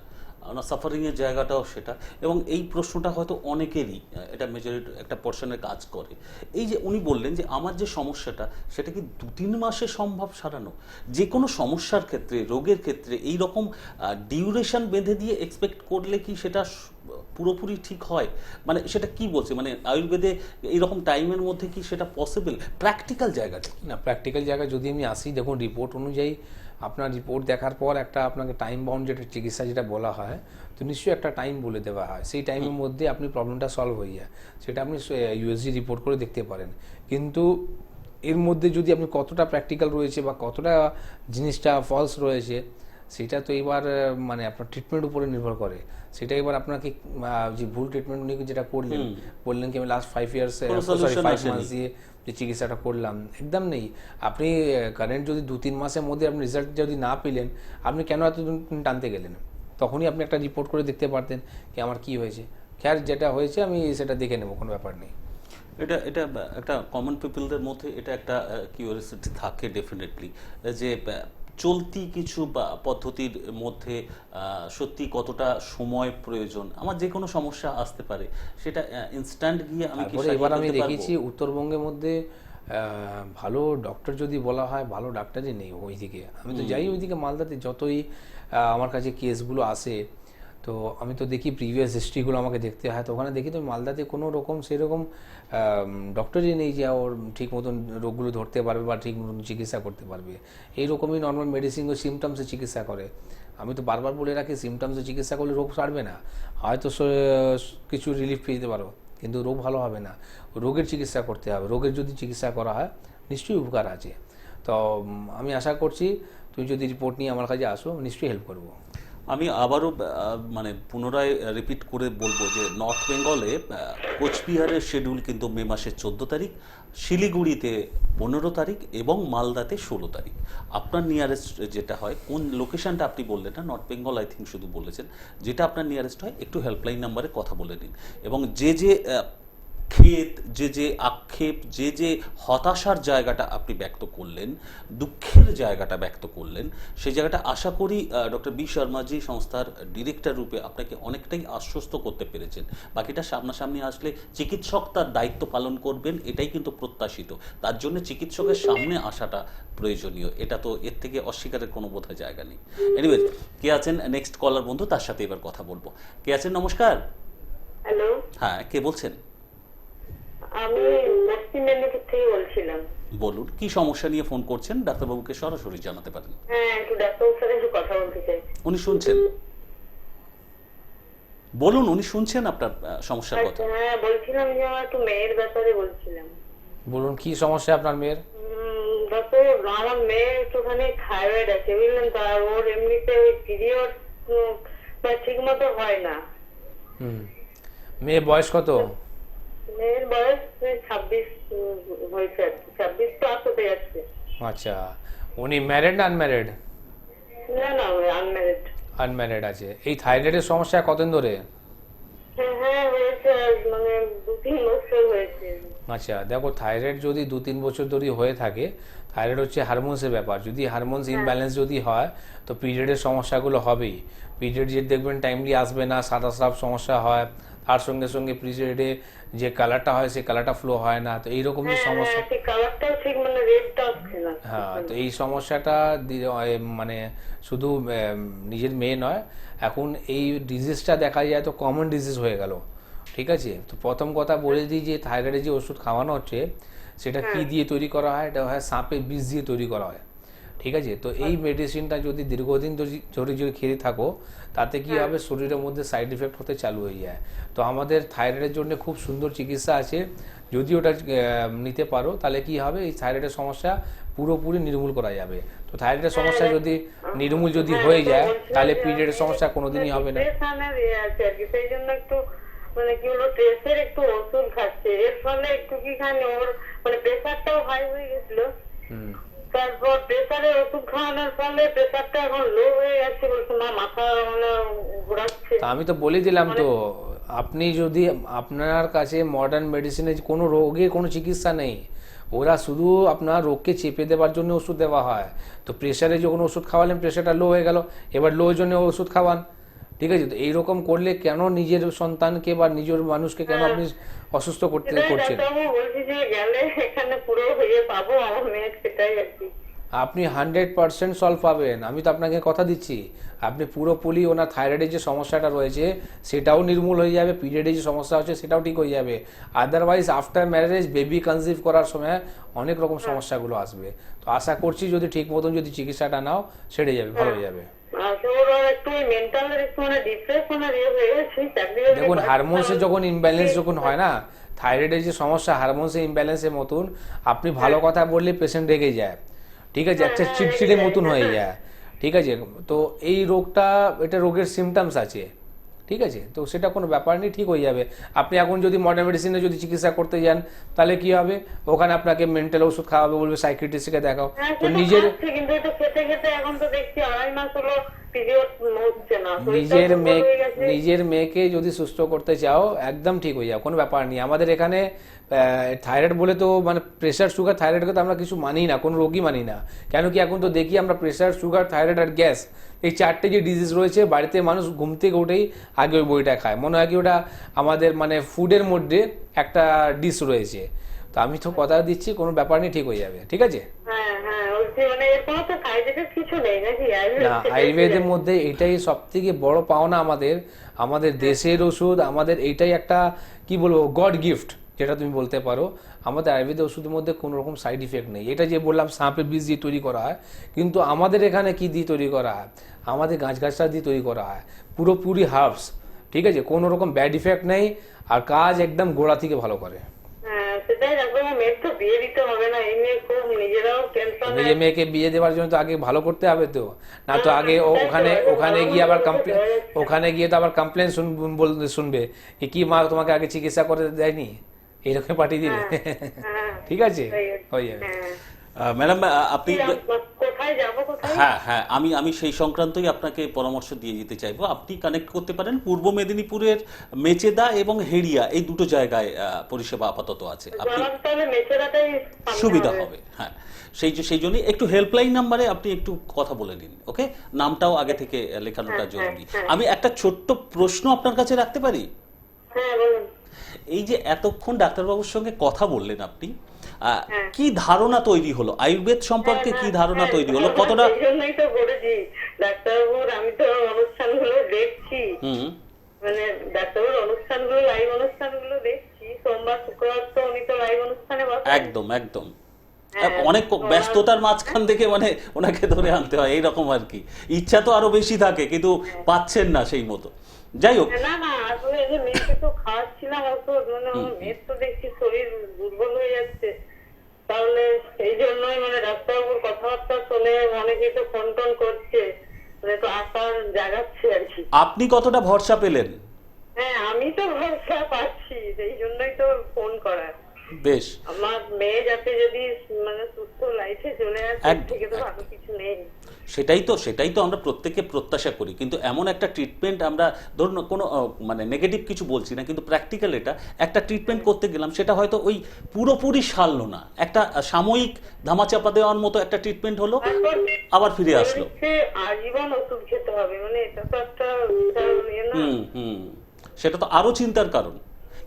ওনার সাফারিংয়ের জায়গাটাও সেটা, এবং এই প্রশ্নটা হয়তো অনেকেরই, এটা মেজরিটি একটা পোর্শনে কাজ করে। এই যে উনি বললেন যে আমার যে সমস্যাটা, সেটা কি 2-3 মাসে সম্ভব সারানো? যে কোনো সমস্যার ক্ষেত্রে, রোগের ক্ষেত্রে এই রকম ডিউরেশন বেঁধে দিয়ে এক্সপেক্ট করলে কি সেটা পুরোপুরি ঠিক হয়? মানে সেটা কি বলছে, মানে আয়ুর্বেদে এইরকম টাইমের মধ্যে কি সেটা পসিবল? প্র্যাকটিক্যাল জায়গাটা না, প্র্যাকটিক্যাল জায়গায় যদি আমি আসি, দেখুন রিপোর্ট অনুযায়ী, আপনার রিপোর্ট দেখার পর একটা আপনাকে টাইম বাউন্ড যেটা চিকিৎসা যেটা বলা হয়, তো নিশ্চয়ই একটা টাইম বলে দেওয়া হয়, সেই টাইমের মধ্যে আপনি প্রবলেমটা সলভ হয়ে যায়। সেটা আপনি ইউএসজি রিপোর্ট করে দেখতে পারেন। কিন্তু এর মধ্যে যদি আপনি কতটা প্র্যাকটিক্যাল রয়েছে বা কতটা জিনিসটা ফলস রয়েছে, সেটা তো এবার মানে আপনার ট্রিটমেন্ট উপরে নির্ভর করে। সেটা এবার আপনাকে যে ভুল ট্রিটমেন্ট উনি যেটা করলেন, বললেন কি আমি লাস্ট 5 ইয়ার্স 5 মাস দিয়ে যে চিকিৎসাটা করলাম, একদম নেই। আপনি কারেন্ট যদি 2-3 মাসের মধ্যে আপনি রেজাল্ট যদি না পেলেন, আপনি কেন এতদিন টানতে গেলেন? তখনই আপনি একটা রিপোর্ট করে দেখতে পারতেন কি আমার কি হয়েছে। খ্যার, যেটা হয়েছে আমি সেটা দেখে নেবো, কোনো ব্যাপার নেই। এটা এটা একটা কমন পিপলদের মধ্যে এটা একটা কিউরিওসিটি থাকে ডেফিনেটলি, যে চলতি কিছু পদ্ধতির মধ্যে সত্যি কতটা সময় প্রয়োজন। আমার যে কোনো সমস্যা আসতে পারে, সেটা ইনস্ট্যান্ট গিয়ে আমি কি এবার আমি সারিয়ে ফেলতে দেখেছি পারবো? উত্তরবঙ্গের মধ্যে ভালো ডক্টর যদি বলা হয়, ভালো ডাক্তারই নেই ওইদিকে। আমি তো যাই ওইদিকে মালদাতে, যতই আমার কাছে কেসগুলো আসে, তো আমি তো দেখি প্রিভিয়াস হিস্ট্রিগুলো আমাকে দেখতে হয়, তো ওখানে দেখি তো মালদাতে কোনো রকম সেরকম ডক্টরই নেই যে ওর ঠিক মতন রোগগুলো ধরতে পারবে বা ঠিক মতন চিকিৎসা করতে পারবে। এইরকমই নর্মাল মেডিসিন ও সিমটমসে চিকিৎসা করে। আমি তো বারবার বলে রাখি সিমটমসে চিকিৎসা করলে রোগ সারবে না, হয়তো কিছু রিলিফ পেতে পারো কিন্তু রোগ ভালো হবে না। রোগের চিকিৎসা করতে হবে, রোগের যদি চিকিৎসা করা হয় নিশ্চয়ই উপকার আছে। তো আমি আশা করছি তুমি যদি রিপোর্ট নিয়ে আমার কাছে আসো নিশ্চয়ই হেল্প করবো। আমি আবারও মানে পুনরায় রিপিট করে বলবো যে নর্থ বেঙ্গলে কোচবিহারের শিডিউল কিন্তু মে মাসের 14 তারিখ, শিলিগুড়িতে 15 তারিখ এবং মালদাতে 16 তারিখ। আপনার নিয়ারেস্ট যেটা হয়, কোন লোকেশনটা আপনি বললেন না, নর্থ বেঙ্গল আই থিঙ্ক শুধু বলেছেন, যেটা আপনার নিয়ারেস্ট হয় একটু হেল্পলাইন নাম্বারে কথা বলে নিন। এবং যে ক্ষেত, যে আক্ষেপ, যে হতাশার জায়গাটা আপনি ব্যক্ত করলেন, দুঃখের জায়গাটা ব্যক্ত করলেন, সেই জায়গাটা আশা করি ডক্টর বি শর্মাজি সংস্থার ডিরেক্টর রূপে আপনাকে অনেকটাই আশ্বস্ত করতে পেরেছেন। বাকিটা সামনাসামনি আসলে চিকিৎসক তার দায়িত্ব পালন করবেন, এটাই কিন্তু প্রত্যাশিত। তার জন্য চিকিৎসকের সামনে আসাটা প্রয়োজনীয়, এটা তো এর থেকে অস্বীকারের কোনো বোধহয় জায়গা নেই। এনিওয়ে, কে আছেন নেক্সট কলার বন্ধু, তার সাথে এবার কথা বলবো। কে আছেন? নমস্কার। হ্যালো, হ্যাঁ, কে বলছেন? আমি পশ্চিম মেদিনীপুর থেকে বলছিলাম। বলুন, কি সমস্যা নিয়ে ফোন করছেন? ডাক্তারবাবুকে সরাসরি জানাতে পারেন। হ্যাঁ, একটু ডাক্তারবাবুর সাথে একটু কথা বলতে চাই। উনি শুনছেন? বলুন, উনি শুনছেন আপনার সমস্যার কথা। আচ্ছা, হ্যাঁ বলছিলাম যে আমার একটু মেয়ের ব্যাপারে বলছিলাম। বলুন কি সমস্যা আপনার মেয়ের? ডক্টর, আমার মেয়ের একটুখানি থাইরয়েড আছে বুঝলেন তো, আর ওর এমনিতে পিরিয়ড ঠিক মতো হয় না। মেয়ের বয়স কত? মেয়ের বয়স 26 হয়েছে আর কি, 26 তো হতে যাচ্ছে। আচ্ছা, উনি ম্যারিড না আনম্যারিড? না না, আনম্যারিড। আনম্যারিড আছে। এই থাইরয়েডের সমস্যা কতদিন ধরে? হ্যাঁ হয়েছে, মানে 2-3 বছর হয়েছে। আচ্ছা দেখো, থাইরয়েড যদি 2-3 বছর ধরে হয়ে থাকে, থাইরয়েড হচ্ছে হারমোনসের ব্যাপার। যদি হারমোনস ইমব্যালেন্স যদি হয় তো পিরিয়ডের সমস্যাগুলো হবেই। পিরিয়ড যে দেখবেন টাইমলি আসবে না, সাদা সমস্যা হয়, তার সঙ্গে সঙ্গে পিরিয়ডে যে কালারটা হয় সেই কালারটা ফ্লো হয় না, তো এইরকম যে সমস্যা, কালারটাও ঠিক মানে রেডটা আসছে না। হ্যাঁ, তো এই সমস্যাটা মানে শুধু নিজের মেয়ে নয়, এখন এই ডিজিজটা দেখা যায় তো কমন ডিজিজ হয়ে গেল। ঠিক আছে, তো প্রথম কথা বলে দিই যে থাইরয়েডের যে ওষুধ খাওয়ানো হচ্ছে সেটা কি দিয়ে তৈরি করা হয়? এটা হয় সাপের বিষ দিয়ে তৈরি করা হয়। ঠিক আছে, তো এই মেডিসিনটা যদি দীর্ঘদিন ধরে যদি খেতে থাকো তাতে কি হবে, শরীরের মধ্যে সাইড এফেক্ট হতে চালু হয়ে যায়। তো আমাদের থাইরয়েডের জন্য খুব সুন্দর চিকিৎসা আছে, যদি ওটা নিতে পারো তাহলে কি হবে, এই থাইরয়েডের সমস্যা পুরোপুরি নির্মূল করা যাবে। তো থাইরয়েডের সমস্যা যদি নির্মূল যদি হয়ে যায় তাহলে পিরিয়ডের সমস্যা কোনোদিনই হবে না। সেই জন্য একটু মানে কি হলো, প্রেসার একটু ওষুধ খাচ্ছে, এর ফলে একটু কি খানি ওর মানে প্রেসারটাও হাই হয়ে গেছিল। তারপর প্রেসারের ওষুধ খাওয়ানোর ফলে প্রেসারটা এখন লো হয়ে যাচ্ছে, বলছে মা মাথা মানে ঘোরাচ্ছে। আমি তো বলে দিলাম তো, আপনি যদি আপনার কাছে মডার্ন মেডিসিনে কোনো রোগের কোনো চিকিৎসা নেই, ওরা শুধু আপনার রোগকে চেপে দেওয়ার জন্য ওষুধ দেওয়া হয়। তো প্রেশারে যখন ওষুধ খাওয়ালেন প্রেশারটা লো হয়ে গেল, এবার লো জন্য ওষুধ খাওয়ান। ঠিক আছে, তো এইরকম করলে কেন নিজের সন্তানকে বা নিজের মানুষকে কেন আপনি অসুস্থ করছেন? বলছি যে গেলে এখানে পুরো হয়ে পাবো আমার মেয়ে, সেটাই আর কি। আপনি 100% সলভ পাবেন, আমি তো আপনাকে কথা দিচ্ছি। আপনি পুরোপুরি ওনার থাইরয়েডের যে সমস্যাটা রয়েছে সেটাও নির্মূল হয়ে যাবে, পিরিয়ডের যে সমস্যা হচ্ছে সেটাও ঠিক হয়ে যাবে। Otherwise after marriage baby conceive করার সময় অনেক রকম সমস্যাগুলো আসবে। তো আশা করছি যদি ঠিক মতন যদি চিকিৎসাটা নাও সেরে যাবে, ভালো হয়ে যাবে। দেখুন, হারমোনসে যখন ইমব্যালেন্স যখন হয় না, থাইরয়েডের যে সমস্যা হারমোনসে ইমব্যালেন্সের মতন, আপনি ভালো কথা বললে পেশেন্ট রেগে যায়। ঠিক আছে, একটা চিড়চিড়ে মতন হয়ে যায়। ঠিক আছে, তো এই রোগটা, এটা রোগের সিমটমস আছে। ঠিক আছে, তো সেটা কোনো ব্যাপার নেই, ঠিক হয়ে যাবে। আপনি এখন যদি মডার্ন মেডিসিনে যদি চিকিৎসা করতে যান তাহলে কি হবে, ওখানে আপনাকে মেন্টাল ওষুধ খাওয়াবে, বলবে সাইকিয়াট্রিস্টকে দেখাও। তো নিজের নিজের মেয়েকে যদি সুস্থ করতে চাও একদম ঠিক হয়ে যাও, কোনো ব্যাপার নেই। আমাদের এখানে থাইরয়েড বলে তো মানে প্রেশার সুগার থাইরয়েডকে তো আমরা কিছু মানি না, কোনো রোগই মানি না। কেন কি এখন তো দেখি আমরা প্রেশার সুগার থাইরয়েড আর গ্যাস, এই 4টে যে ডিজিজ রয়েছে, বাড়িতে মানুষ ঘুম থেকে উঠেই আগে ওই বইটা খায়, মনে হয় কি ওটা আমাদের মানে ফুডের মধ্যে একটা ডিশ রয়েছে। তো আমি তো কথা দিচ্ছি কোনো ব্যাপার নেই, ঠিক হয়ে যাবে। ঠিক আছে, হ্যাঁ হ্যাঁ, মানে এর কোনো তো আয়ুর্বেদের কিছু নেই নাকি? না, আয়ুর্বেদের মধ্যে এটাই সব থেকে বড় পাওনা আমাদের, আমাদের দেশের ওষুধ, আমাদের এইটাই একটা কি বলবো গড গিফট যেটা তুমি বলতে পারো। আমাদের আয়ুর্বেদের ওষুধের মধ্যে কোনো রকম সাইড ইফেক্ট নেই। এটা যে বললাম সাপের বীজ দিয়ে তৈরি করা হয়, কিন্তু আমাদের এখানে কি দিয়ে তৈরি করা হয়, আমাদের গাছগাছরা দিয়ে তৈরি করা হয়, পুরোপুরি হার্বস, ঠিক আছে, কোনো রকম ব্যাড ইফেক্ট নেই, আর কাজ একদম গোড়া থেকে ভালো করে। হ্যাঁ, সেটাই একদম। মেয়ের তো বিয়ে দিতে হবে না, এই নিয়ে খুব নিজেরাও টেনশন। নিজে মেয়েকে বিয়ে দেওয়ার জন্য তো আগে ভালো করতে হবে তো, না তো আগে ওখানে গিয়ে আবার কমপ্লেন, ওখানে গিয়ে তো আবার কমপ্লেন শুনবে কি মা তোমাকে আগে চিকিৎসা করে দেয়নি, এরকম পাঠিয়ে দিলে ঠিক আছে, হয়ে যাবে। ম্যাডাম আপনি কোথায় যাবো, কোথায়? হ্যাঁ, আমি সেই সংক্রান্তই আপনাকে পরামর্শ দিয়ে যেতে চাইবো। আপনি কানেক্ট করতে পারেন পূর্ব মেদিনীপুরের মেচেদা এবং হেড়িয়া, এই দুটো জায়গায় পরিষেবা আপাতত আছে, আপনি তাহলে মেচেরাটাই সুবিধা হবে। হ্যাঁ, সেই জন্য একটু হেল্পলাইন নাম্বারে আপনি একটু কথা বলে নিন, ওকে? নামটাও আগে থেকে লেখানোটা জরুরি। আমি একটা ছোট্ট প্রশ্ন আপনার কাছে রাখতে পারি? হ্যাঁ, বলুন। এই যে এতক্ষণ ডাক্তারবাবুর সঙ্গে কথা বললেন আপনি, কি ধারণা তৈরি হলো আয়ুর্বেদ সম্পর্কে, কি ধারণা তৈরি হলো, কতটা? এই জন্যই তো বলেছি ডাক্তারবাবুর, আমি তো অনুষ্ঠানগুলো দেখছি, মানে ডাক্তারবাবুর অনুষ্ঠানগুলো, লাইভ অনুষ্ঠানগুলো দেখছি, সোমবার শুক্রবার তো উনি তো লাইভ অনুষ্ঠানে বসেন। একদম অনেক ব্যস্ততার মাঝখান থেকে মানে ওনাকে ধরে আনতে হয় এইরকম আর কি। ইচ্ছা তো আরো বেশি থাকে কিন্তু পাচ্ছেন না সেই মতো। যাই হোক, না আসলে এই যে মেয়েকে তো খাওয়াচ্ছিলাম ওষুধ, মানে আমার মেয়ের তো দেখছি শরীর দুর্বল হয়ে যাচ্ছে, তাহলে এই জন্যই মানে ডাক্তারবাবুর কথাবার্তা শুনে অনেকে তো ফোন টোন করছে, মানে তো আশার জাগাচ্ছে আর কি। আপনি কতটা ভরসা পেলেন? হ্যাঁ, আমি তো ভরসা পাচ্ছি, সেই জন্যই তো ফোন করা। বেশ, আমার মেয়ে যাতে যদি মানে সুস্থ লাইফে চলে আসে, থেকে তো ভালো কিছু নেই। সেটাই তো আমরা প্রত্যেকে প্রত্যাশা করি, কিন্তু এমন একটা ট্রিটমেন্ট আমরা ধরুন কোনো মানে নেগেটিভ কিছু বলছি না, কিন্তু প্র্যাকটিক্যাল এটা একটা ট্রিটমেন্ট করতে গেলাম, সেটা হয়তো ওই পুরোপুরি সারলো না, একটা সাময়িক ধামাচাপা দেওয়ার মতো একটা ট্রিটমেন্ট হলো, আবার ফিরে আসলো। আজীবন ওষুধ খেতে হবে, মানে এটা তো একটা সেটা তো আরো চিন্তার কারণ।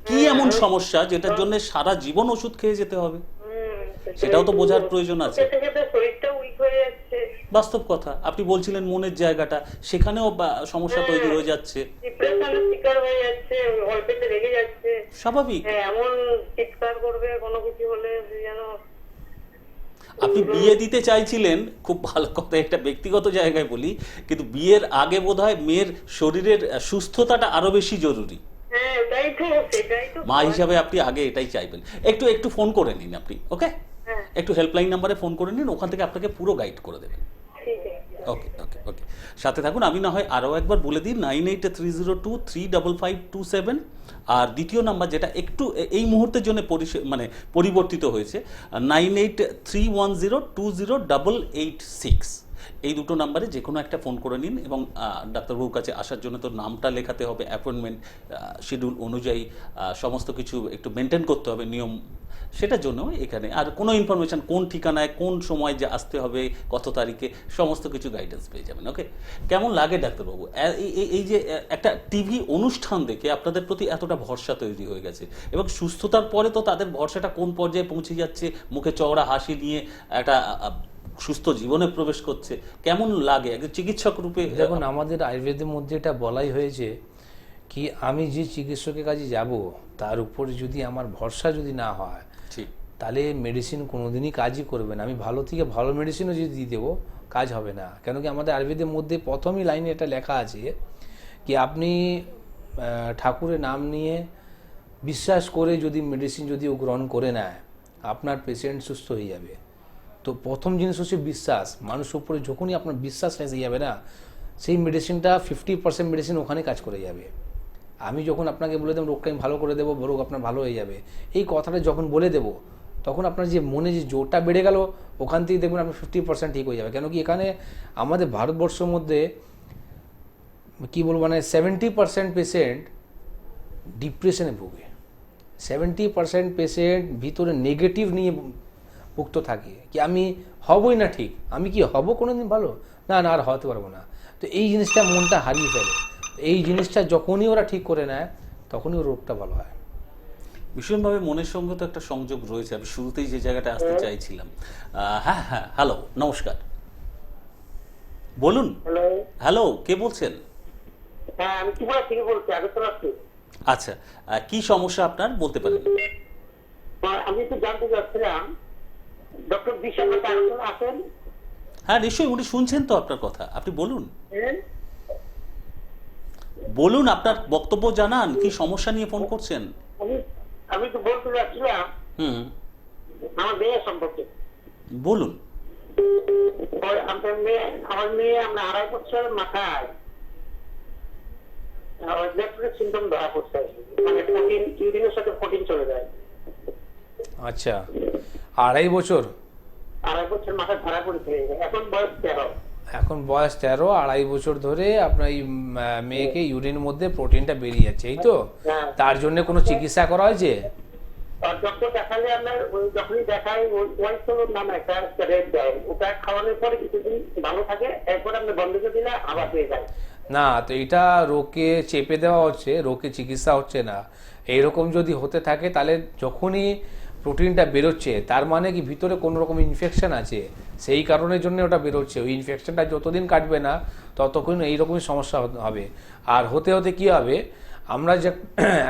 কি এমন সমস্যা যেটার জন্য সারা জীবন ওষুধ খেয়ে যেতে হবে, সেটাও তো বোঝার প্রয়োজন আছে। বাস্তব কথা, আপনি বলছিলেন মনের জায়গাটা, সেখানেও সমস্যা তৈরি হয়ে যাচ্ছে, ডিপ্রেশনের শিকার হয়ে যাচ্ছে, অল্পেতে রেগে যাচ্ছে, স্বাভাবিক। এমন চিৎকার করবে কোনো কিছু হলে যেন। আপনি বিয়ে দিতে চাইছিলেন, খুব ভালো কথা, এটা ব্যক্তিগত জায়গায় বলি, কিন্তু বিয়ের আগে বোধহয় মেয়ের শরীরের সুস্থতাটা আরো বেশি জরুরি। মা হিসাবে আপনি আগে এটাই চাইবেন। একটু ফোন করে নিন আপনি, ওকে? একটু হেল্পলাইন নাম্বারে ফোন করে নিন, ওখান থেকে আপনাকে পুরো গাইড করে দেবেন। ওকে, সাথে থাকুন। আমি না হয় আরও একবার বলে দিই, 9830235527, আর দ্বিতীয় নাম্বার যেটা একটু এই মুহূর্তের জন্য মানে পরিবর্তিত হয়েছে, 9831020886। এই দুটো নাম্বারে যে কোনো একটা ফোন করে নিন, এবং ডাক্তারবাবুর কাছে আসার জন্য তো নামটা লেখাতে হবে, অ্যাপয়েন্টমেন্ট শিডিউল অনুযায়ী সমস্ত কিছু একটু মেনটেন করতে হবে নিয়ম, সেটার জন্য এখানে আর কোনো ইনফরমেশান, কোন ঠিকানায় কোন সময় যে আসতে হবে, কত তারিখে, সমস্ত কিছু গাইডেন্স পেয়ে যাবেন, ওকে? কেমন লাগে ডাক্তারবাবু এই যে একটা টিভি অনুষ্ঠান দেখে আপনাদের প্রতি এতটা ভরসা তৈরি হয়ে গেছে, এবং সুস্থতার পরে তো তাদের ভরসাটা কোন পর্যায়ে পৌঁছে যাচ্ছে, মুখে চওড়া হাসি নিয়ে একটা সুস্থ জীবনে প্রবেশ করছে, কেমন লাগে একজন চিকিৎসক রূপে? দেখুন, আমাদের আয়ুর্বেদের মধ্যে এটা বলাই হয়েছে কি আমি যে চিকিৎসকের কাছে যাব তার উপরে যদি আমার ভরসা যদি না হয়, তাহলে মেডিসিন কোনোদিনই কাজই করবে না। আমি ভালো থেকে ভালো মেডিসিনও যদি দিয়ে দেবো, কাজ হবে না। কেন কি আমাদের আয়ুর্বেদের মধ্যে প্রথমই লাইনে এটা লেখা আছে কি আপনি ঠাকুরের নাম নিয়ে বিশ্বাস করে যদি মেডিসিন যদি ও গ্রহণ করে নেয়, আপনার পেশেন্ট সুস্থ হয়ে যাবে। তো প্রথম জিনিস হচ্ছে বিশ্বাস। মানুষের উপরে যখনই আপনার বিশ্বাস এসে যাবে না, সেই মেডিসিনটা 50% মেডিসিন ওখানে কাজ করে যাবে। আমি যখন আপনাকে বলে দেবো রোগটা আমি ভালো করে দেবো, রোগ আপনার ভালো হয়ে যাবে, এই কথাটা যখন বলে দেবো, তখন আপনার যে মনে যে জোরটা বেড়ে গেল, ওখান থেকে দেখবেন আপনার 50% ঠিক হয়ে যাবে। কেন কি এখানে আমাদের ভারতবর্ষের মধ্যে কী বলবো, মানে 70% পেশেন্ট ডিপ্রেশনে ভোগে, 70% পেশেন্ট ভিতরে নেগেটিভ নিয়ে ভুক্ত থাকে, কি আমি হবই না ঠিক, আমি কি হব কোনো দিন ভালো, না আর হতে পারবো না। তো এই জিনিসটা মনটা হারিয়ে ফেলে। এই জিনিসটা যখনই ওরা ঠিক করে নেয়, তখনই ওর রোগটা ভালো হয়। ভীষণভাবে মনের সঙ্গে তো একটা সংযোগ রয়েছে, আমি শুরুতেই যে জায়গাটা আসতে চাইছিলাম। হ্যাঁ, হ্যালো, নমস্কার। বলুন। হ্যালো, হ্যালো, কে বলছেন? হ্যাঁ আমি ত্রিপুরা থেকে বলছি, আগরতলা থেকে। আচ্ছা, কি সমস্যা আপনার বলতে পারেন? আমি একটু জানতে চাচ্ছিলাম, ডক্টর বিশাল আগরতলা আছেন? হ্যাঁ, নিশ্চয়ই, উনি শুনছেন তো আপনার কথা, আপনি বলুন। হ্যাঁ? বলুন, আপনার বক্তব্য জানান, কি সমস্যা নিয়ে ফোন করছেন? আমি আমি তো বলতে চাচ্ছিলাম হুম, আমার মেয়ে সম্পর্কে। বলুন। আমার মেয়ে আমরা 2.5 বছর মাথায় সিমটম ধরা পড়ছে, মানে প্রোটিন, ইউরিনের সাথে প্রোটিন চলে যায়। আচ্ছা, 2.5 বছর। 2.5 বছর মাথায় ধরা পড়েছে, এখন বয়স 13। এখন বয়স 13, 2.5 বছর ধরে আপনার এই মেয়েকে ইউরিনের মধ্যে প্রোটিনটা বেরিয়ে যাচ্ছে, এই তো? হ্যাঁ। তার জন্য কোনো চিকিৎসা করা হয়েছে? আর ডক্টর দেখালে আপনার যখনই দেখায় ওই তো নাম একটা রেড দেয়, ওটা খাওয়ানোর পরে কিছুদিন ভালো থাকে, এরপর আপনি বন্ধ করে দিলে আবার হয়ে যায়। না, তো এটা রোগকে চেপে দেওয়া হচ্ছে, রোগকে চিকিৎসা হচ্ছে না। এইরকম যদি হতে থাকে তাহলে যখনই প্রোটিনটা বেরোচ্ছে তার মানে কি ভিতরে কোনো রকম ইনফেকশন আছে, সেই কারণের জন্য ওটা বেরোচ্ছে। ওই ইনফেকশনটা যতদিন কাটবে না ততক্ষণ এইরকমই সমস্যা হবে। আর হতে হতে কী হবে, আমরা যে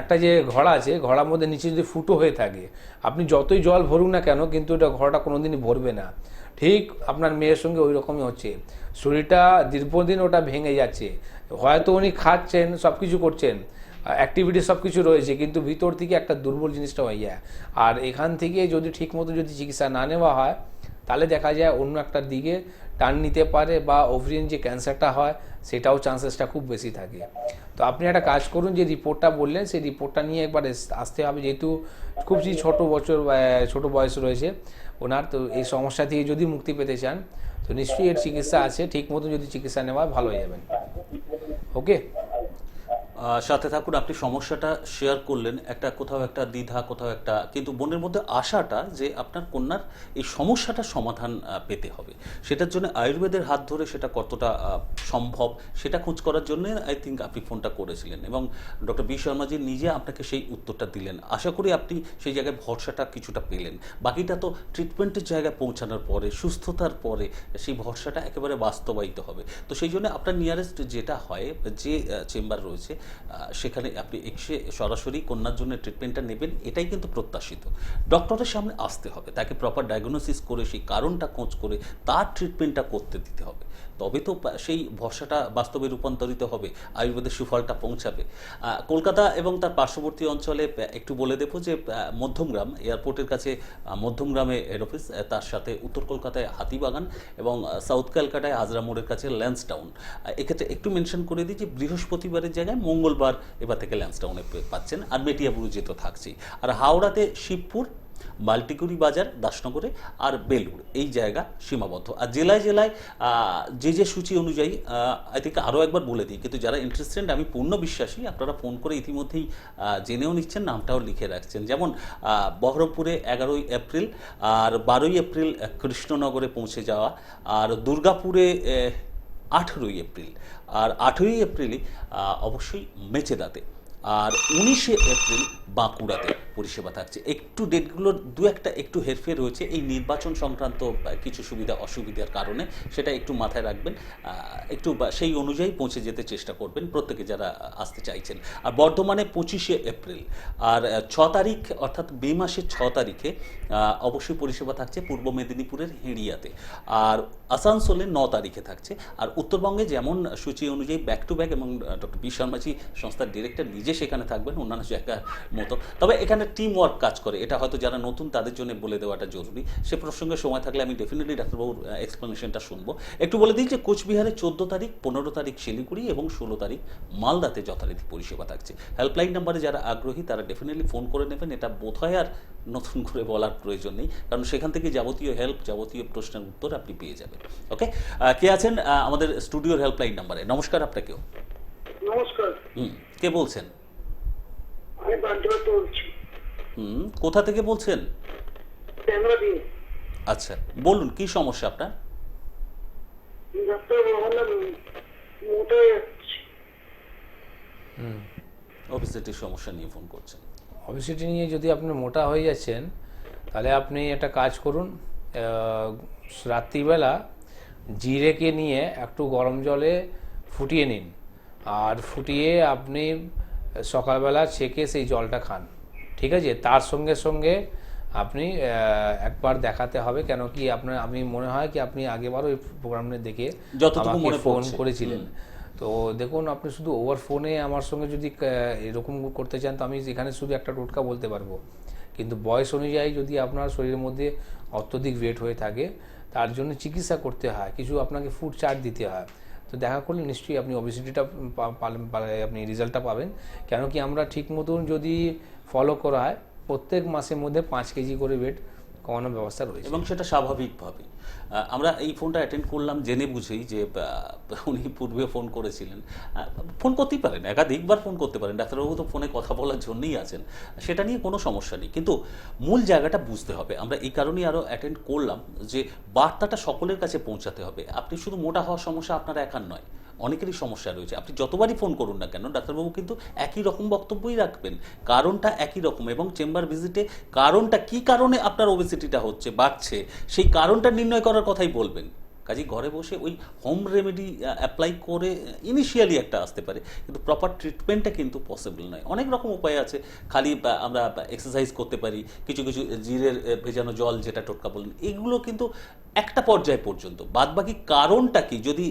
একটা যে ঘড়া আছে, ঘড়ার মধ্যে নিচে যদি ফুটো হয়ে থাকে, আপনি যতই জল ভরুন না কেন কিন্তু এটা ঘড়াটা কোনোদিনই ভরবে না। ঠিক আপনার মেয়ের সঙ্গে ওই রকমই হচ্ছে, শরীরটা দীর্ঘদিন ওটা ভেঙে যাচ্ছে। হয়তো উনি খাচ্ছেন, সব কিছু করছেন, অ্যাক্টিভিটি সব কিছু রয়েছে, কিন্তু ভিতর থেকে একটা দুর্বল জিনিসটা হয়ে যায়। আর এখান থেকে যদি ঠিকমতো যদি চিকিৎসা না নেওয়া হয় তাহলে দেখা যায় অন্য একটা দিকে টান নিতে পারে, বা ওভারিয়ান যে ক্যান্সারটা হয় সেটাও চান্সেসটা খুব বেশি থাকে। তো আপনি একটা কাজ করুন, যে রিপোর্টটা বললেন সেই রিপোর্টটা নিয়ে একবার আসতে হবে, যেহেতু খুব যে ছোট বয়স রয়েছে ওনার, তো এই সমস্যা থেকে যদি মুক্তি পেতে চান তো নিশ্চয়ই এর চিকিৎসা আছে, ঠিক মতো যদি চিকিৎসা নেওয়া হয় ভালো হয়ে যাবেন। ওকে, সাথে থাকুন। আপনি সমস্যাটা শেয়ার করলেন, একটা কোথাও একটা দ্বিধা, কোথাও একটা, কিন্তু মনের মধ্যে আশাটা যে আপনার কন্যার এই সমস্যাটার সমাধান পেতে হবে, সেটার জন্য আয়ুর্বেদের হাত ধরে সেটা কতটা সম্ভব সেটা খোঁজ করার জন্য আই থিঙ্ক আপনি ফোনটা করেছিলেন, এবং ডক্টর বি শর্মাজি নিজে আপনাকে সেই উত্তরটা দিলেন। আশা করি আপনি সেই জায়গায় ভরসাটা কিছুটা পেলেন। বাকিটা তো ট্রিটমেন্টের জায়গায় পৌঁছানোর পরে, সুস্থতার পরে সেই ভরসাটা একেবারে বাস্তবায়িত হবে। তো সেই জন্য আপনার নিয়ারেস্ট যেটা হয়, যে চেম্বার রয়েছে সেখানে আপনি এসে সরাসরি কন্যার জন্য ট্রিটমেন্টটা নেবেন, এটাই কিন্তু প্রত্যাশিত। ডক্টরের সামনে আসতে হবে, তাকে প্রপার ডায়াগনোসিস করে সেই কারণটা খোঁজ করে তার ট্রিটমেন্টটা করতে দিতে হবে, তবে তো সেই ভরসাটা বাস্তবে রূপান্তরিত হবে, আয়ুর্বেদের সুফলটা পৌঁছাবে। কলকাতা এবং তার পার্শ্ববর্তী অঞ্চলে একটু বলে দেবো যে মধ্যমগ্রাম এয়ারপোর্টের কাছে মধ্যমগ্রামে হেড অফিস, তার সাথে উত্তর কলকাতায় হাতিবাগান, এবং সাউথ ক্যালকাটায় হাজরা মোড়ের কাছে ল্যান্সটাউন। এক্ষেত্রে একটু মেনশন করে দিই যে বৃহস্পতিবারের জায়গায় মঙ্গলবার এবার থেকে ল্যান্সটাউনে পাচ্ছেন, আর মেটিয়াবুরুজে তো থাকছেই। আর হাওড়াতে শিবপুর, মাল্টিকুরি বাজার, দাসনগরে, আর বেলুড়, এই জায়গা সীমাবদ্ধ। আর জেলায় জেলায় যে সূচি অনুযায়ী আই থিঙ্ক আরও একবার বলে দিই, কিন্তু যারা ইন্টারেস্টেড আমি পূর্ণ বিশ্বাসী আপনারা ফোন করে ইতিমধ্যেই জেনেও নিচ্ছেন, নামটাও লিখে রাখছেন। যেমন বহরমপুরে 11ই এপ্রিল, আর 12ই এপ্রিল কৃষ্ণনগরে পৌঁছে যাওয়া, আর দুর্গাপুরে 18ই এপ্রিল, আর 8ই এপ্রিলই অবশ্যই মেচেদাতে, আর 19শে এপ্রিল বাঁকুড়াতে পরিষেবা থাকছে। একটু ডেটগুলোর দু একটা একটু হেরফের হয়েছে এই নির্বাচন সংক্রান্ত কিছু সুবিধা অসুবিধার কারণে, সেটা একটু মাথায় রাখবেন, একটু সেই অনুযায়ী পৌঁছে যেতে চেষ্টা করবেন প্রত্যেকে যারা আসতে চাইছেন। আর বর্ধমানে 25শে এপ্রিল, আর 6 তারিখ অর্থাৎ মে মাসের 6 তারিখে অবশ্যই পরিষেবা থাকছে পূর্ব মেদিনীপুরের হেঁড়িয়াতে, আর আসানসোলে 9 তারিখে থাকছে। আর উত্তরবঙ্গে যেমন সূচি অনুযায়ী ব্যাক টু ব্যাক, এবং ডক্টর বি শর্মাজি সংস্থার ডিরেক্টর নিজে সেখানে থাকবেন অন্যান্য জায়গার মতো, তবে এখানে টিম ওয়ার্ক কাজ করে, এটা হয়তো যারা নতুন তাদের জন্য বলে দেওয়াটা জরুরি। সে প্রসঙ্গে সময় থাকলে আমি ডেফিনেটলি ডাক্তারবাবুর এক্সপ্লেনেশনটা শুনবো। একটু বলে দিই যে কোচবিহারে 14 তারিখ, 15 তারিখ শিলিগুড়ি, এবং 16 তারিখ মালদাতে যথারীতি পরিষেবা থাকছে। হেল্পলাইন নাম্বারে যারা আগ্রহী তারা ডেফিনেটলি ফোন করে নেবেন, এটা বোধহয় আর নতুন করে বলার প্রয়োজন নেই, কারণ সেখান থেকে যাবতীয় হেল্প, যাবতীয় প্রশ্নের উত্তর আপনি পেয়ে যাবেন। ওকে, কে আছেন আমাদের স্টুডিওর হেল্পলাইন নাম্বারে? নমস্কার আপনাকেও। নমস্কার, কে বলছেন? আমি বান্টুয়া বলছি। কোথা থেকে বলছেন? ক্যামেরা দিয়ে। আচ্ছা, বলুন কি সমস্যা আপনার? ডাক্তার বললাম মোটে ওবেসিটির সমস্যা নিয়ে ফোন করছেন। ওবেসিটি নিয়ে যদি আপনি মোটা হয়ে যাচ্ছেন তাহলে আপনি একটা কাজ করুন, রাত্রিবেলা জিরেকে নিয়ে একটু গরম জলে ফুটিয়ে নিন, আর ফুটিয়ে আপনি সকালবেলা ছেঁকে সেই জলটা খান, ঠিক আছে? তার সঙ্গে সঙ্গে আপনি একবার দেখাতে হবে, কেন কি আপনার, আমি মনে হয় কি আপনি আগেবারও এই প্রোগ্রামে দেখে যতটুকু আমাকে মনে ফোন পড়ছে। করেছিলেন। তো দেখুন, আপনি শুধু ওভার ফোনে আমার সঙ্গে যদি এরকম করতে চান, তো আমি এখানে শুধু একটা টোটকা বলতে পারবো, কিন্তু বয়স অনুযায়ী যদি আপনার শরীরের মধ্যে অত্যধিক ওয়েট হয়ে থাকে, তার জন্য চিকিৎসা করতে হয়, কিছু আপনাকে ফুড চার্ট দিতে হয়। তো দেখা করলে নিশ্চয়ই আপনি অবেসিটিটা আপনি রেজাল্টটা পাবেন। কেন কি আমরা ঠিক মতন যদি ফলো করা হয়, প্রত্যেক মাসের মধ্যে 5 কেজি করে ওয়েট কমানোর ব্যবস্থা রয়েছে। এবং সেটা স্বাভাবিকভাবে আমরা এই ফোনটা অ্যাটেন্ড করলাম জেনে বুঝেই যে উনি পূর্বে ফোন করেছিলেন। ফোন করতেই পারেন, একাধিকবার ফোন করতে পারেন, ডাক্তারবাবু তো ফোনে কথা বলার জন্যই আছেন, সেটা নিয়ে কোনো সমস্যা নেই। কিন্তু মূল জায়গাটা বুঝতে হবে। আমরা এই কারণেই আরও অ্যাটেন্ড করলাম যে বার্তাটা সকলের কাছে পৌঁছাতে হবে। আপনি শুধু মোটা হওয়ার সমস্যা আপনার একার নয়, অনেকেরই সমস্যা রয়েছে। আপনি যতবারই ফোন করুন না কেন, ডাক্তারবাবু কিন্তু একই রকম বক্তব্যই রাখবেন, কারণটা একই রকম, এবং চেম্বার ভিজিটে কারণটা কী কারণে আপনার ওবেসিটিটা হচ্ছে, বাড়ছে, সেই কারণটা নির্ণয় করার কথাই বলবেন। কাজেই ঘরে বসে ওই হোম রেমেডি অ্যাপ্লাই করে ইনিশিয়ালি একটা আসতে পারে, কিন্তু প্রপার ট্রিটমেন্টটা কিন্তু পসিবল নয়। অনেক রকম উপায় আছে, খালি আমরা এক্সারসাইজ করতে পারি, কিছু কিছু জিরের ভেজানো জল, যেটা টোটকা বললেন, এগুলো কিন্তু একটা পর্যায় পর্যন্ত। বাদবাকি কারণটা কি, যদি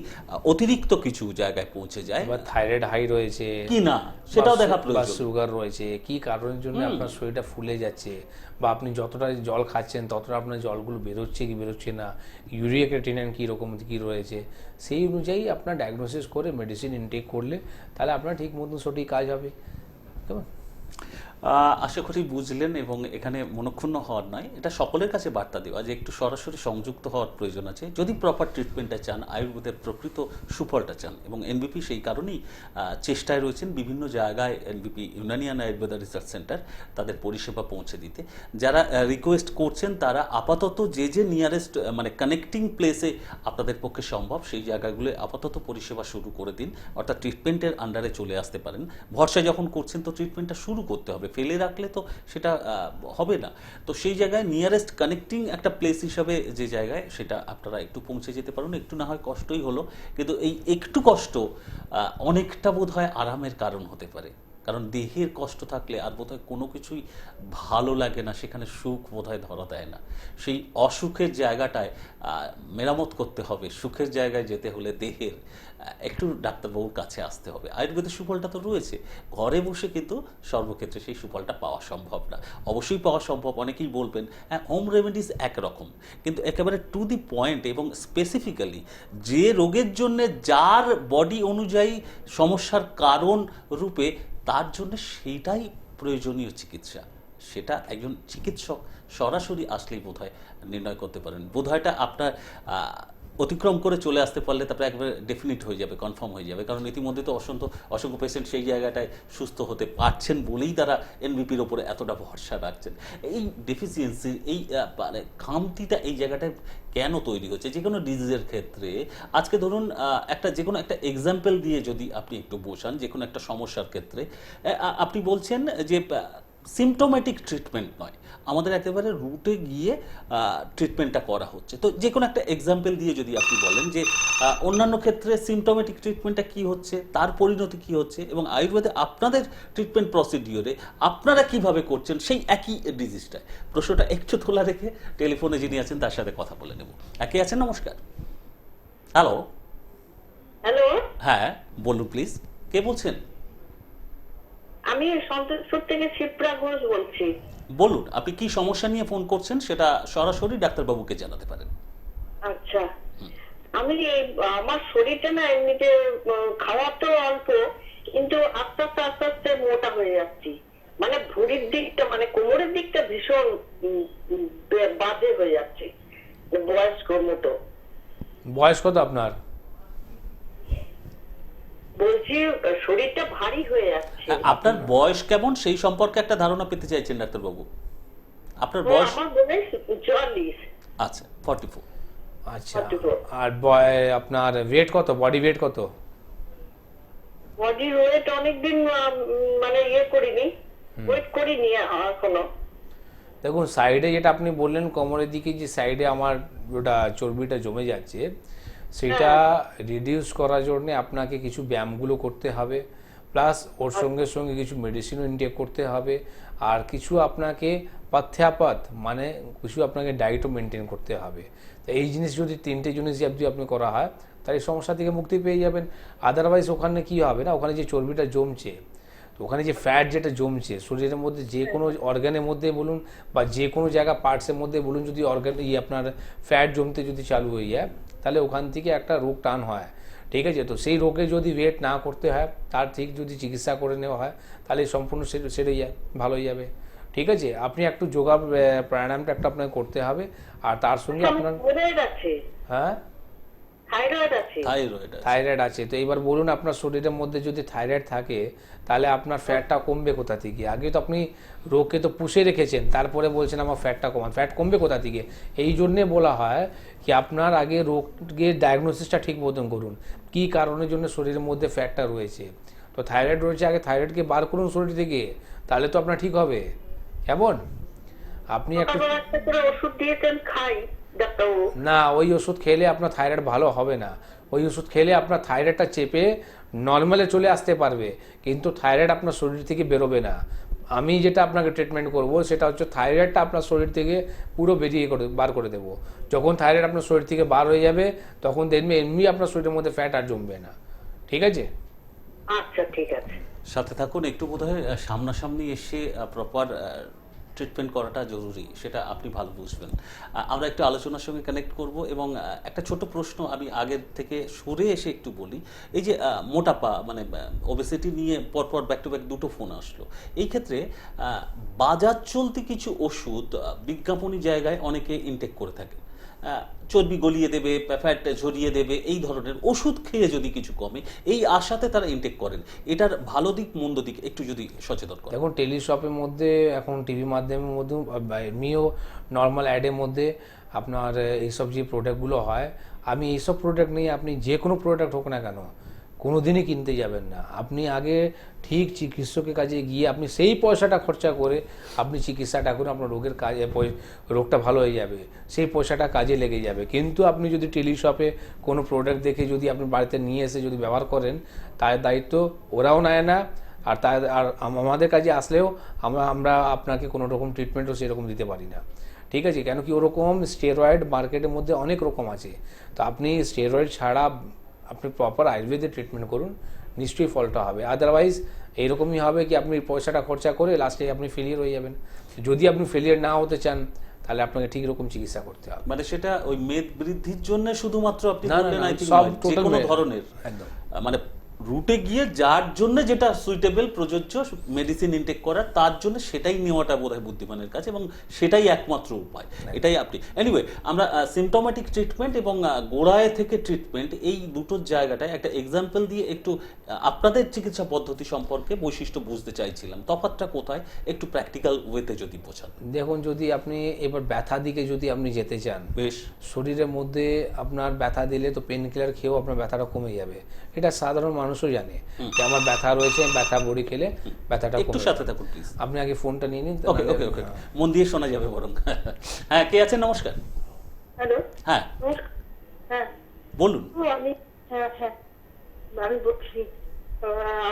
অতিরিক্ত কিছু জায়গায় পৌঁছে যায় এবার থাইরয়েড হাই রয়েছে কি না, সেটাও দেখা বা প্রয়োজন। সুগার রয়েছে, কি কারণের জন্য আপনার শরীরটা ফুলে যাচ্ছে, বা আপনি যতটা জল খাচ্ছেন ততটা আপনার জলগুলো বেরোচ্ছে কি বেরোচ্ছে না, ইউরিয়া ক্রিয়েটিনিন কী রকম কী রয়েছে, সেই অনুযায়ী আপনার ডায়াগনোসিস করে মেডিসিন ইনটেক করলে তাহলে আপনার ঠিক মতন সঠিক কাজ হবে, কেমন? আশা করি বুঝলেন, এবং এখানে মনক্ষুণ্ণ হওয়ার নয়, এটা সকলের কাছে বার্তা দেওয়া যে একটু সরাসরি সংযুক্ত হওয়ার প্রয়োজন আছে যদি প্রপার ট্রিটমেন্টটা চান, আয়ুর্বেদের প্রকৃত সুফলটা চান। এবং এনবিপি সেই কারণেই চেষ্টায় রয়েছেন বিভিন্ন জায়গায়, এনবিপি ইউনানিয়ান আয়ুর্বেদা রিসার্চ সেন্টার, তাদের পরিষেবা পৌঁছে দিতে। যারা রিকোয়েস্ট করছেন তারা আপাতত যে নিয়ারেস্ট মানে কানেক্টিং প্লেসে আপনাদের পক্ষে সম্ভব, সেই জায়গাগুলো আপাতত পরিষেবা শুরু করে দিন, অর্থাৎ ট্রিটমেন্টের আন্ডারে চলে আসতে পারেন। ভরসা যখন করছেন তো ট্রিটমেন্টটা শুরু করতে হবে, ফেলে রাখলে তো সেটা হবে না। তো সেই জায়গায় নিয়ারেস্ট কানেক্টিং একটা প্লেস হিসাবে যে জায়গায়, সেটা আপনারা একটু পৌঁছে যেতে পারেন। একটু না হয় কষ্টই হলো, কিন্তু এই একটু কষ্ট অনেকটা বোধহয় আরামের কারণ হতে পারে। কারণ দেহের কষ্ট থাকলে আর বোধহয় কোনো কিছুই ভালো লাগে না, সেখানে সুখ বোধহয় ধরা দেয় না। সেই অসুখের জায়গাটায় মেরামত করতে হবে, সুখের জায়গায় যেতে হলে দেহের একটু ডাক্তারবাবুর কাছে আসতে হবে। আয়ুর্বেদের সুফলটা তো রয়েছে, ঘরে বসে কিন্তু সর্বক্ষেত্রে সেই সুফলটা পাওয়া সম্ভব না। অবশ্যই পাওয়া সম্ভব, অনেকেই বলবেন হ্যাঁ হোম রেমেডিস একরকম, কিন্তু একেবারে টু দি পয়েন্ট এবং স্পেসিফিক্যালি যে রোগের জন্য যার বডি অনুযায়ী সমস্যার কারণ রূপে, তার জন্য সেইটাই প্রয়োজনীয় চিকিৎসা, সেটা একজন চিকিৎসক সরাসরি আসলেই বোধহয় নির্ণয় করতে পারেন। বোধহয়টা আপনার অতিক্রম করে চলে আসতে পারলে তারপরে একবারে ডেফিনিট হয়ে যাবে, কনফার্ম হয়ে যাবে। কারণ ইতিমধ্যে তো অসংখ্য পেশেন্ট সেই জায়গাটায় সুস্থ হতে পারছেন বলেই তারা এনবিপির ওপরে এতটা ভরসা রাখছেন। এই ডেফিসিয়েন্সি, এই মানে খামতিটা এই জায়গাটায় কেন তৈরি হচ্ছে যে কোনো ডিজিজের ক্ষেত্রে? আজকে ধরুন যে কোনো একটা এক্সাম্পল দিয়ে যদি আপনি একটু বোঝান, যে কোনো একটা সমস্যার ক্ষেত্রে আপনি বলছেন যে সিমটোম্যাটিক ট্রিটমেন্ট নয়, আমাদের একেবারে রুটে গিয়ে ট্রিটমেন্টটা করা হচ্ছে। তো যে কোনো একটা এক্সাম্পল দিয়ে যদি আপনি বলেন যে অন্যান্য ক্ষেত্রে সিমটোম্যাটিক ট্রিটমেন্টটা কী হচ্ছে, তার পরিণতি কী হচ্ছে, এবং আয়ুর্বেদে আপনাদের ট্রিটমেন্ট প্রসিডিওরে আপনারা কিভাবে করছেন সেই একই ডিজিজটায়। প্রশ্নটা একটু তোলা রেখে টেলিফোনে যিনি আছেন তার সাথে কথা বলে নেব। একে আছেন, নমস্কার। হ্যালো। হ্যালো, হ্যাঁ বলুন প্লিজ, কে বলছেন? আমি সন্তোষপুর থেকে শিপ্রা ঘোষ বলছি। বলুন আপনি কি সমস্যা নিয়ে ফোন করছেন, সেটা সরাসরি ডাক্তারবাবুকে জানাতে পারেন। আচ্ছা, আমার শরীরটা না এমনিতে খাওয়া তো অল্প, কিন্তু আস্তে আস্তে আস্তে আস্তে মোটা হয়ে যাচ্ছি। মানে ভুঁড়ির দিকটা, মানে কোমরের দিকটা ভীষণ বাজে হয়ে যাচ্ছে, বয়স্ক মতো। বয়স কত আপনার? বলছি শরীরটা ভারী হয়ে যাচ্ছে। আপনার বয়স কেমন সেই সম্পর্কে একটা ধারণা পেতে চাইছেন ডাক্তারবাবু? আপনার বয়স? আমার বয়স 44। আচ্ছা, 44। আচ্ছা, আর আপনার ওয়েট কত, বডি ওয়েট কত? বডি ওয়েট অনেকদিন মানে করিনি, ওয়েট করিনি এখনো। দেখুন, সাইডে যেটা আপনি বললেন কোমরের দিকে, যে সাইডে আমার ওটা চর্বিটা জমে যাচ্ছে, সেটা রিডিউস করার জন্য আপনাকে কিছু ব্যায়ামগুলো করতে হবে, প্লাস ওর সঙ্গে সঙ্গে কিছু মেডিসিনও ইনটেক করতে হবে, আর কিছু আপনাকে পাথ্যাপাত মানে কিছু আপনাকে ডায়েটও মেনটেন করতে হবে। তো এই জিনিস যদি 3টে জিনিস যদি আপনি করা হয় তাহলে এই সমস্যা থেকে মুক্তি পেয়ে যাবেন। আদারওয়াইজ ওখানে কি হবে না, ওখানে যে চর্বিটা জমছে, তো ওখানে যে ফ্যাট যেটা জমছে শরীরের মধ্যে যে কোনো অর্গানের মধ্যে বলুন বা যে কোনো জায়গা পার্টসের মধ্যে বলুন, যদি অর্গান আপনার ফ্যাট জমতে যদি চালু হয়ে যায় তাহলে ওখান থেকে একটা রোগ টান হয়। ঠিক আছে, তো সেই রোগে যদি ওয়েট না করতে হয়, তার ঠিক যদি চিকিৎসা করে নেওয়া হয় তাহলে সম্পূর্ণ সেরে যায়, ভালো হয়ে যাবে। ঠিক আছে, আপনি একটু যোগা প্রাণায়ামটা একটা আপনাকে করতে হবে, আর তার সঙ্গে আপনার হ্যাঁ থাইরয়েড আছে। তো এবার বলুন, আপনার শরীরের মধ্যে যদি থাইরয়েড থাকে তাহলে আপনার ফ্যাটটা কমবে কোথা থেকে? আগে তো আপনি রোগকে তো পুষে রেখেছেন, তারপরে বলছেন আমার ফ্যাটটা কমান, ফ্যাট কমবে কোথা থেকে? এই জন্যে বলা হয় কি আপনার আগে রোগের ডায়াগনোসিসটা ঠিক মতন করুন, কি কারণের জন্য শরীরের মধ্যে ফ্যাটটা রয়েছে। তো থাইরয়েড রয়েছে, আগে থাইরয়েডকে বার করুন শরীর থেকে, তাহলে তো আপনার ঠিক হবে। কেমন? আপনি একটু ওষুধ দিয়েছেন খাই ডাক্তারবাবু। না, ওই ওষুধ খেলে আপনার থাইরয়েড ভালো হবে না। ওই ওষুধ খেলে আপনার থাইরয়েডটা চেপে নর্মালে চলে আসতে পারবে, কিন্তু থাইরয়েড আপনার শরীর থেকে বেরোবে না। আমি যেটা আপনাকে ট্রিটমেন্ট করব সেটা হচ্ছে থাইরয়েডটা আপনার শরীর থেকে পুরো বার করে দেবো। যখন থাইরয়েড আপনার শরীর থেকে বার হয়ে যাবে তখন দেখবে এমনি আপনার শরীরের মধ্যে ফ্যাট আর জমবে না। ঠিক আছে? আচ্ছা ঠিক আছে। সাথে থাকুন, একটু বোধহয় সামনাসামনি এসে প্রপার ট্রিটমেন্ট করাটা জরুরি, সেটা আপনি ভালো বুঝবেন। আমরা একটু আলোচনার সঙ্গে কানেক্ট করব, এবং একটা ছোট প্রশ্ন আমি আগের থেকে সরে এসে একটু বলি। এই যে মোটাপা মানে ওবেসিটি নিয়ে পরপর ব্যাক টু ব্যাক দুটো ফোন আসলো, এই ক্ষেত্রে বাজার চলতি কিছু ওষুধ বিজ্ঞাপনী জায়গায় অনেকে ইনটেক করে থাকে, চর্বি গলিয়ে দেবে, ফ্যাট ঝরিয়ে দেবে, এই ধরনের ওষুধ খেয়ে যদি কিছু কমে এই আশাতে তারা ইনটেক করেন। এটার ভালো দিক মন্দ দিক একটু যদি সচেতন করেন। এখন টেলিশপের মধ্যে, এখন টিভি মাধ্যমের মধ্যে, এমনিও নর্মাল অ্যাডের মধ্যে আপনার এইসব যে প্রোডাক্টগুলো হয়, আমি এইসব প্রোডাক্ট নিয়ে আপনি যে কোনো প্রোডাক্ট হোক না কেন কোনো দিনই কিনতে যাবেন না। আপনি আগে ঠিক চিকিৎসকের কাছে গিয়ে আপনি সেই পয়সাটা খরচা করে আপনি চিকিৎসাটা করুন, আপনার রোগের কাজে রোগটা ভালো হয়ে যাবে, সেই পয়সাটা কাজে লেগে যাবে। কিন্তু আপনি যদি টেলিশপে কোনো প্রোডাক্ট দেখে যদি আপনি বাড়িতে নিয়ে এসে যদি ব্যবহার করেন, তার দায়িত্ব ওরাও নেয় না, আর আমাদের কাছে আসলেও আমরা আপনাকে কোনো রকম ট্রিটমেন্টও সেরকম দিতে পারি না। ঠিক আছে, কেন কি ওরকম স্টেরয়েড মার্কেটের মধ্যে অনেক রকম আছে। তো আপনি স্টেরয়েড ছাড়া আপনি প্রপার আয়ুর্বেদের ট্রিটমেন্ট করুন, নিশ্চয়ই ফলটা হবে। আদারওয়াইজ এইরকমই হবে কি আপনি পয়সাটা খরচা করে লাস্টে আপনি ফেলিয়ার হয়ে যাবেন। যদি আপনি ফেলিয়ার না হতে চান তাহলে আপনাকে ঠিক রকম চিকিৎসা করতে হবে। মানে সেটা ওই মেদ বৃদ্ধির জন্য শুধুমাত্র আপনি না, বললেন, না, I think সব নয়, যে total কোনো মেদ। ধরনের একদম। মানে রুটে গিয়ে যার জন্য যেটা সুইটেবল প্রযোজ্য মেডিসিন ইনটেক করার, তার জন্য সেটাই নেওয়াটা বোধহয় বুদ্ধিমানের কাছে, এবং সেটাই একমাত্র উপায়। এটাই আপনি এনিওয়ে আমরা সিমটোম্যাটিক ট্রিটমেন্ট এবং গোড়ায় থেকে ট্রিটমেন্ট, এই দুটোর জায়গাটায় একটা এক্সাম্পল দিয়ে একটু আপনাদের চিকিৎসা পদ্ধতি সম্পর্কে বৈশিষ্ট্য বুঝতে চাইছিলাম। তফাৎটা কোথায় একটু প্র্যাকটিক্যাল ওয়েতে যদি বোঝান। দেখুন, যদি আপনি এবার ব্যথা দিকে যদি আপনি যেতে চান, বেশ, শরীরের মধ্যে আপনার ব্যথা দিলে তো পেন কিলার খেয়েও আপনার ব্যথাটা কমে যাবে, এটা সাধারণ মানুষও জানে যে আমার ব্যথা রয়েছে, ব্যথা বড়ি খেলে ব্যথাটা একটু কমে সাথে যাবে। থাকুন প্লিজ। আপনি আগে ফোনটা নিয়ে নিন। ওকে ওকে ওকে, মন দিয়ে শোনা যাবে বরং। হ্যাঁ, কে আছেন? নমস্কার। হ্যালো। হ্যাঁ হ্যাঁ বলুন। আমি আমি বলছি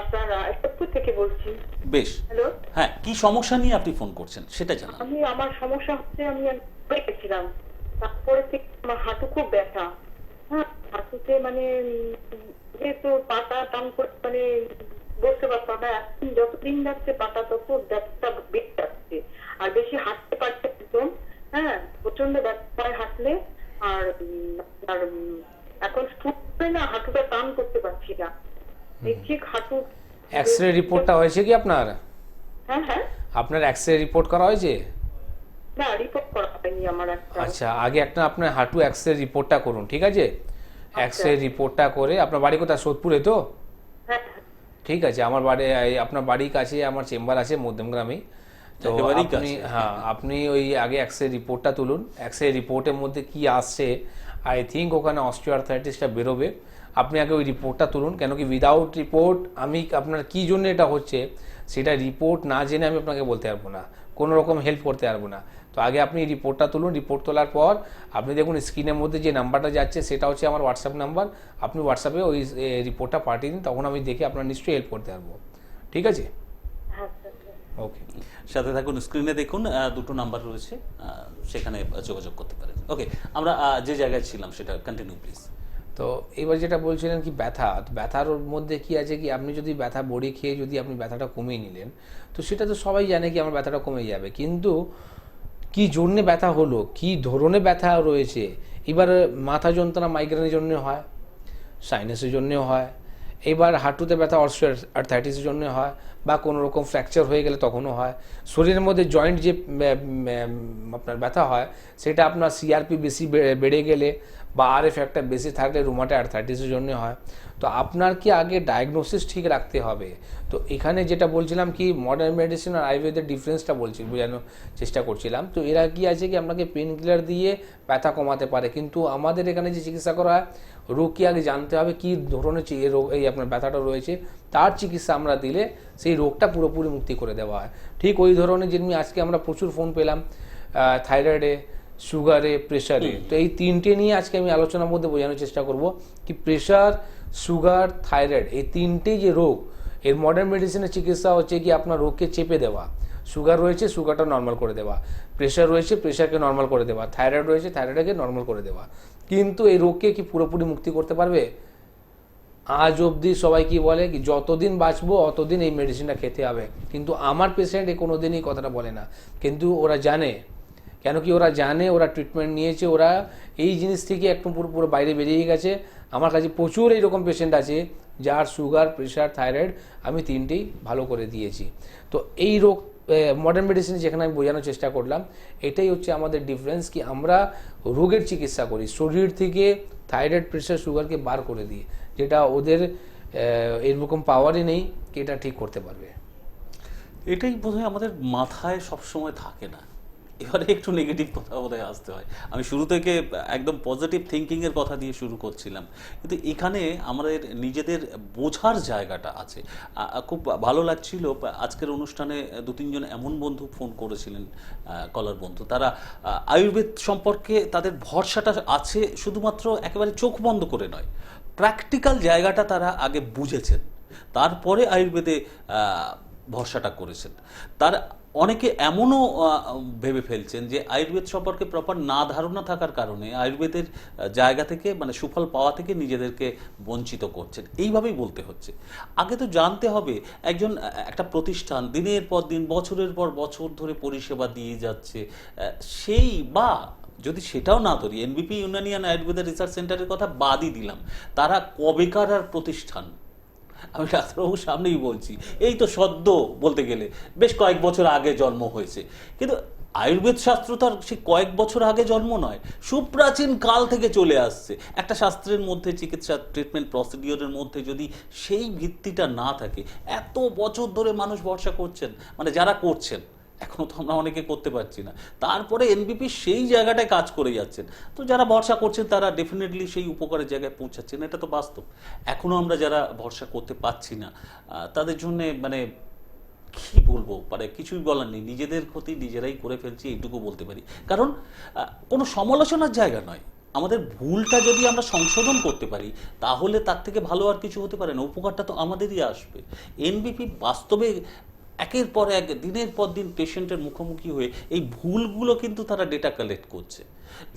আপনার রায়পুর থেকে বলছি। বেশ, হ্যালো। হ্যাঁ, কি সমস্যা নিয়ে আপনি ফোন করছেন সেটা জানান। আমার সমস্যা হচ্ছে আমি গেছিলাম, তারপরে থেকে আমার হাঁটু খুব ব্যথা। হ্যাঁ, হাঁটুতে মানে যেহেতু পাতা টান করে মানে বসতে পারতাম না, এখন যতদিন যাচ্ছে পাতা তত ব্যথা বেড়ে যাচ্ছে, আর বেশি হাঁটতে পারছে একদম। হ্যাঁ, প্রচন্ড ব্যথা হাঁটলে, আর এখন ফুটবে না, হাঁটুটা টান করতে পারছি না। ঠিক হাঁটু এক্সরে রিপোর্টটা হয়েছে কি আপনার? হ্যাঁ হ্যাঁ, আপনার এক্সরে রিপোর্ট করা হয়েছে? না রিপোর্ট করা হয়নি আমার একটা। আচ্ছা, আগে একটা আপনার হাঁটু এক্সরে রিপোর্টটা করুন, ঠিক আছে? এক্সরে রিপোর্টটা করে, আপনার বাড়ি কোথায়? সোদপুরে তো? হ্যাঁ ঠিক আছে, আমার বাড়ি আপনার বাড়ির কাছে আমার চেম্বার আছে মধ্যমগ্রামে। তো একেবারেই আপনি কাছে। হ্যাঁ, আপনি ওই আগে এক্সরে রিপোর্টটা তুলুন। এক্সরে রিপোর্টের মধ্যে কি আসছে, আই থিঙ্ক ওখানে অস্টিওআর্থ্রাইটিসটা বেরোবে। আপনি আগে ওই রিপোর্টটা তুলুন, কেন কি উইদাউট রিপোর্ট আমি আপনার কী জন্য এটা হচ্ছে সেটা রিপোর্ট না জেনে আমি আপনাকে বলতে পারবো না, কোনো রকম হেল্প করতে পারবো না। তো আগে আপনি রিপোর্টটা তুলুন, রিপোর্ট তোলার পর আপনি দেখুন স্ক্রিনের মধ্যে যে নাম্বারটা যাচ্ছে সেটা হচ্ছে আমার হোয়াটসঅ্যাপ নাম্বার, আপনি হোয়াটসঅ্যাপে ওই রিপোর্টটা পাঠিয়ে দিন, তখন আমি দেখে আপনার নিশ্চয়ই হেল্প করতে পারবো। ঠিক আছে, হ্যাঁ স্যার। ওকে। সাথে থাকুন, স্ক্রিনে দেখুন দুটো নাম্বার রয়েছে, সেখানে যোগাযোগ করতে পারেন। ওকে, আমরা যে জায়গায় ছিলাম সেটা কন্টিনিউ প্লিজ। তো এবার যেটা বলছিলেন কি ব্যথা, তো ব্যথার মধ্যে কি আছে কি আপনি যদি ব্যথা বড়ি খেয়ে যদি আপনি ব্যথাটা কমিয়ে নিলেন, তো সেটা তো সবাই জানে কি আমার ব্যথাটা কমে যাবে, কিন্তু কি জন্যে ব্যথা হলো, কি ধরনের ব্যথা রয়েছে। এবার মাথা যন্ত্রণা মাইগ্রেনের জন্য হয়, সাইনাসের জন্যেও হয়, এবার হাঁটুতে ব্যথা আর্থ্রাইটিসের জন্য হয়, বা কোনো রকম ফ্র্যাকচার হয়ে গেলে তখনও হয়। শরীরের মধ্যে জয়েন্ট যে আপনার ব্যথা হয় সেটা আপনার সিআরপি বেশি বেড়ে গেলে বা আরএফ একটা বেশি থাকলে রুমাটয়েড আর্থ্রাইটিসের জন্য হয়। তো আপনার কি আগে ডায়াগনোসিস ঠিক রাখতে হবে। তো এখানে যেটা বলছিলাম কি মডার্ন মেডিসিন আর আয়ুর্বেদের ডিফারেন্সটা বোঝানোর চেষ্টা করছিলাম। তো এরা কি আছে কি আপনাকে পেন কিলার দিয়ে ব্যথা কমাতে পারে, কিন্তু আমাদের এখানে যে চিকিৎসা করা হয় রোগকে আগে জানতে হবে কী ধরনের রোগ এই আপনার ব্যথাটা রয়েছে, তার চিকিৎসা আমরা দিলে সেই রোগটা পুরোপুরি মুক্তি করে দেওয়া হয়। ঠিক ওই ধরনের যেমনি আজকে আমরা প্রচুর ফোন পেলাম থাইরয়েডে, সুগারে, প্রেশারে, তো এই তিনটে নিয়ে আজকে আমি আলোচনার মধ্যে বোঝানোর চেষ্টা করব কি প্রেশার, সুগার, থাইরয়েড এই তিনটেই যে রোগ, এর মডার্ন মেডিসিনের চিকিৎসা হচ্ছে কি আপনার রোগকে চেপে দেওয়া। সুগার রয়েছে, সুগারটা নর্মাল করে দেওয়া, প্রেশার রয়েছে, প্রেশারকে নর্মাল করে দেওয়া, থাইরয়েড রয়েছে, থাইরয়েডকে নর্মাল করে দেওয়া। কিন্তু এই রোগকে কি পুরোপুরি মুক্তি করতে পারবে? আজ অবধি সবাই কি বলে কি যতদিন বাঁচবো অতদিন এই মেডিসিনটা খেতে হবে, কিন্তু আমার পেশেন্ট কোনো দিন এই কথাটা বলে না। কিন্তু ওরা জানে, কেন কি ওরা জানে, ওরা ট্রিটমেন্ট নিয়েছে, ওরা এই জিনিস থেকে একদম পুরো বাইরে বেরিয়ে গেছে। আমার কাছে প্রচুর এইরকম পেশেন্ট আছে যার সুগার, প্রেশার, থাইরয়েড আমি তিনটেই ভালো করে দিয়েছি। তো এই রোগ মডার্ন মেডিসিন যেখানে আমি বোঝানোর চেষ্টা করলাম, এটাই হচ্ছে আমাদের ডিফারেন্স কি আমরা রোগের চিকিৎসা করি, শরীর থেকে থাইরয়েড, প্রেশার, সুগারকে বার করে দিই, যেটা ওদের এরকম পাওয়ারই নেই কি এটা ঠিক করতে পারবে। এটাই বোধহয় আমাদের মাথায় সবসময় থাকে না, এবারে একটু নেগেটিভ কথা বোধহয় আসতে হয়। আমি শুরু থেকে একদম পজিটিভ থিঙ্কিংয়ের কথা দিয়ে শুরু করছিলাম, কিন্তু এখানে আমাদের নিজেদের বোঝার জায়গাটা আছে। খুব ভালো লাগছিল আজকের অনুষ্ঠানে দু তিনজন এমন বন্ধু ফোন করেছিলেন, কলার বন্ধু, তারা আয়ুর্বেদ সম্পর্কে তাদের ভরসাটা আছে শুধুমাত্র একেবারে চোখ বন্ধ করে নয়, প্র্যাকটিক্যাল জায়গাটা তারা আগে বুঝেছেন, তারপরে আয়ুর্বেদে ভরসাটা করেছেন। তার অনেকে এমনও ভেবে ফেলছেন যে আয়ুর্বেদ সম্পর্কে প্রপার না ধারণা থাকার কারণে আয়ুর্বেদের জায়গা থেকে মানে সুফল পাওয়া থেকে নিজেদেরকে বঞ্চিত করছেন, এইভাবেই বলতে হচ্ছে। আগে তো জানতে হবে একটা প্রতিষ্ঠান দিনের পর দিন, বছরের পর বছর ধরে পরিষেবা দিয়ে যাচ্ছে, সেই বা যদি সেটাও না ধরি, এনবিপি ইউনানিয়ান আয়ুর্বেদ রিসার্চ সেন্টারের কথা বাদই দিলাম, তারা কবেকার আর প্রতিষ্ঠান, আমি ডাক্তারবাবুর সামনেই বলছি, এই তো সদ্য বলতে গেলে বেশ কয়েক বছর আগে জন্ম হয়েছে, কিন্তু আয়ুর্বেদ শাস্ত্র তো আর সে কয়েক বছর আগে জন্ম নয়, সুপ্রাচীন কাল থেকে চলে আসছে। একটা শাস্ত্রের মধ্যে, চিকিৎসা ট্রিটমেন্ট প্রসিডিওরের মধ্যে যদি সেই ভিত্তিটা না থাকে, এত বছর ধরে মানুষ ভরসা করছেন, মানে যারা করছেন, এখনও তো আমরা অনেকে করতে পারছি না, তারপরে এনবিপি সেই জায়গাটায় কাজ করে যাচ্ছেন। তো যারা ভরসা করছেন তারা ডেফিনেটলি সেই উপকারের জায়গায় পৌঁছাচ্ছেন, এটা তো বাস্তব। এখনও আমরা যারা ভরসা করতে পারছি না তাদের জন্যে মানে কি বলবো, মানে কিছুই বলার নেই, নিজেদের ক্ষতি নিজেরাই করে ফেলছি, এইটুকু বলতে পারি। কারণ কোনো সমালোচনার জায়গা নয়, আমাদের ভুলটা যদি আমরা সংশোধন করতে পারি তাহলে তার থেকে ভালো আর কিছু হতে পারে না, উপকারটা তো আমাদেরই আসবে। এনবিপি বাস্তবে একের পর এক, দিনের পর দিন পেশেন্টের মুখোমুখি হয়ে এই ভুলগুলো কিন্তু তারা ডেটা কালেক্ট করছে,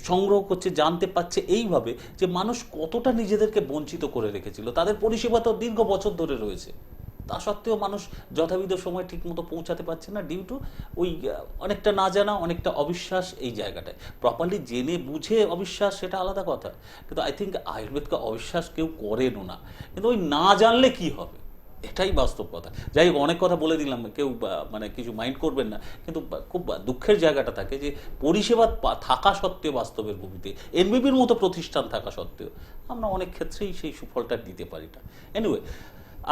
সংগ্রহ করছে, জানতে পারছে এইভাবে যে মানুষ কতটা নিজেদেরকে বঞ্চিত করে রেখেছিল। তাদের পরিষেবা তো দীর্ঘ বছর ধরে রয়েছে, তা সত্ত্বেও মানুষ যথাবিধ সময় ঠিকমতো পৌঁছাতে পারছে না, ডিউ টু ওই অনেকটা না জানা, অনেকটা অবিশ্বাস। এই জায়গাটায় প্রপারলি জেনে বুঝে অবিশ্বাস সেটা আলাদা কথা, কিন্তু আই থিঙ্ক আয়ুর্বেদকে অবিশ্বাস কেউ করেনও না, কিন্তু ওই না জানলে কি হবে, এটাই বাস্তব কথা। যাই হোক, অনেক কথা বলে দিলাম, কেউ মানে কিছু মাইন্ড করবেন না, কিন্তু খুব দুঃখের জায়গাটা থাকে যে পরিষেবা থাকা সত্ত্বেও বাস্তবের ভূমিতে এনবিপির মতো প্রতিষ্ঠান থাকা সত্ত্বেও আমরা অনেক ক্ষেত্রেই সেই সুফলটা দিতে পারি না। এনিওয়ে,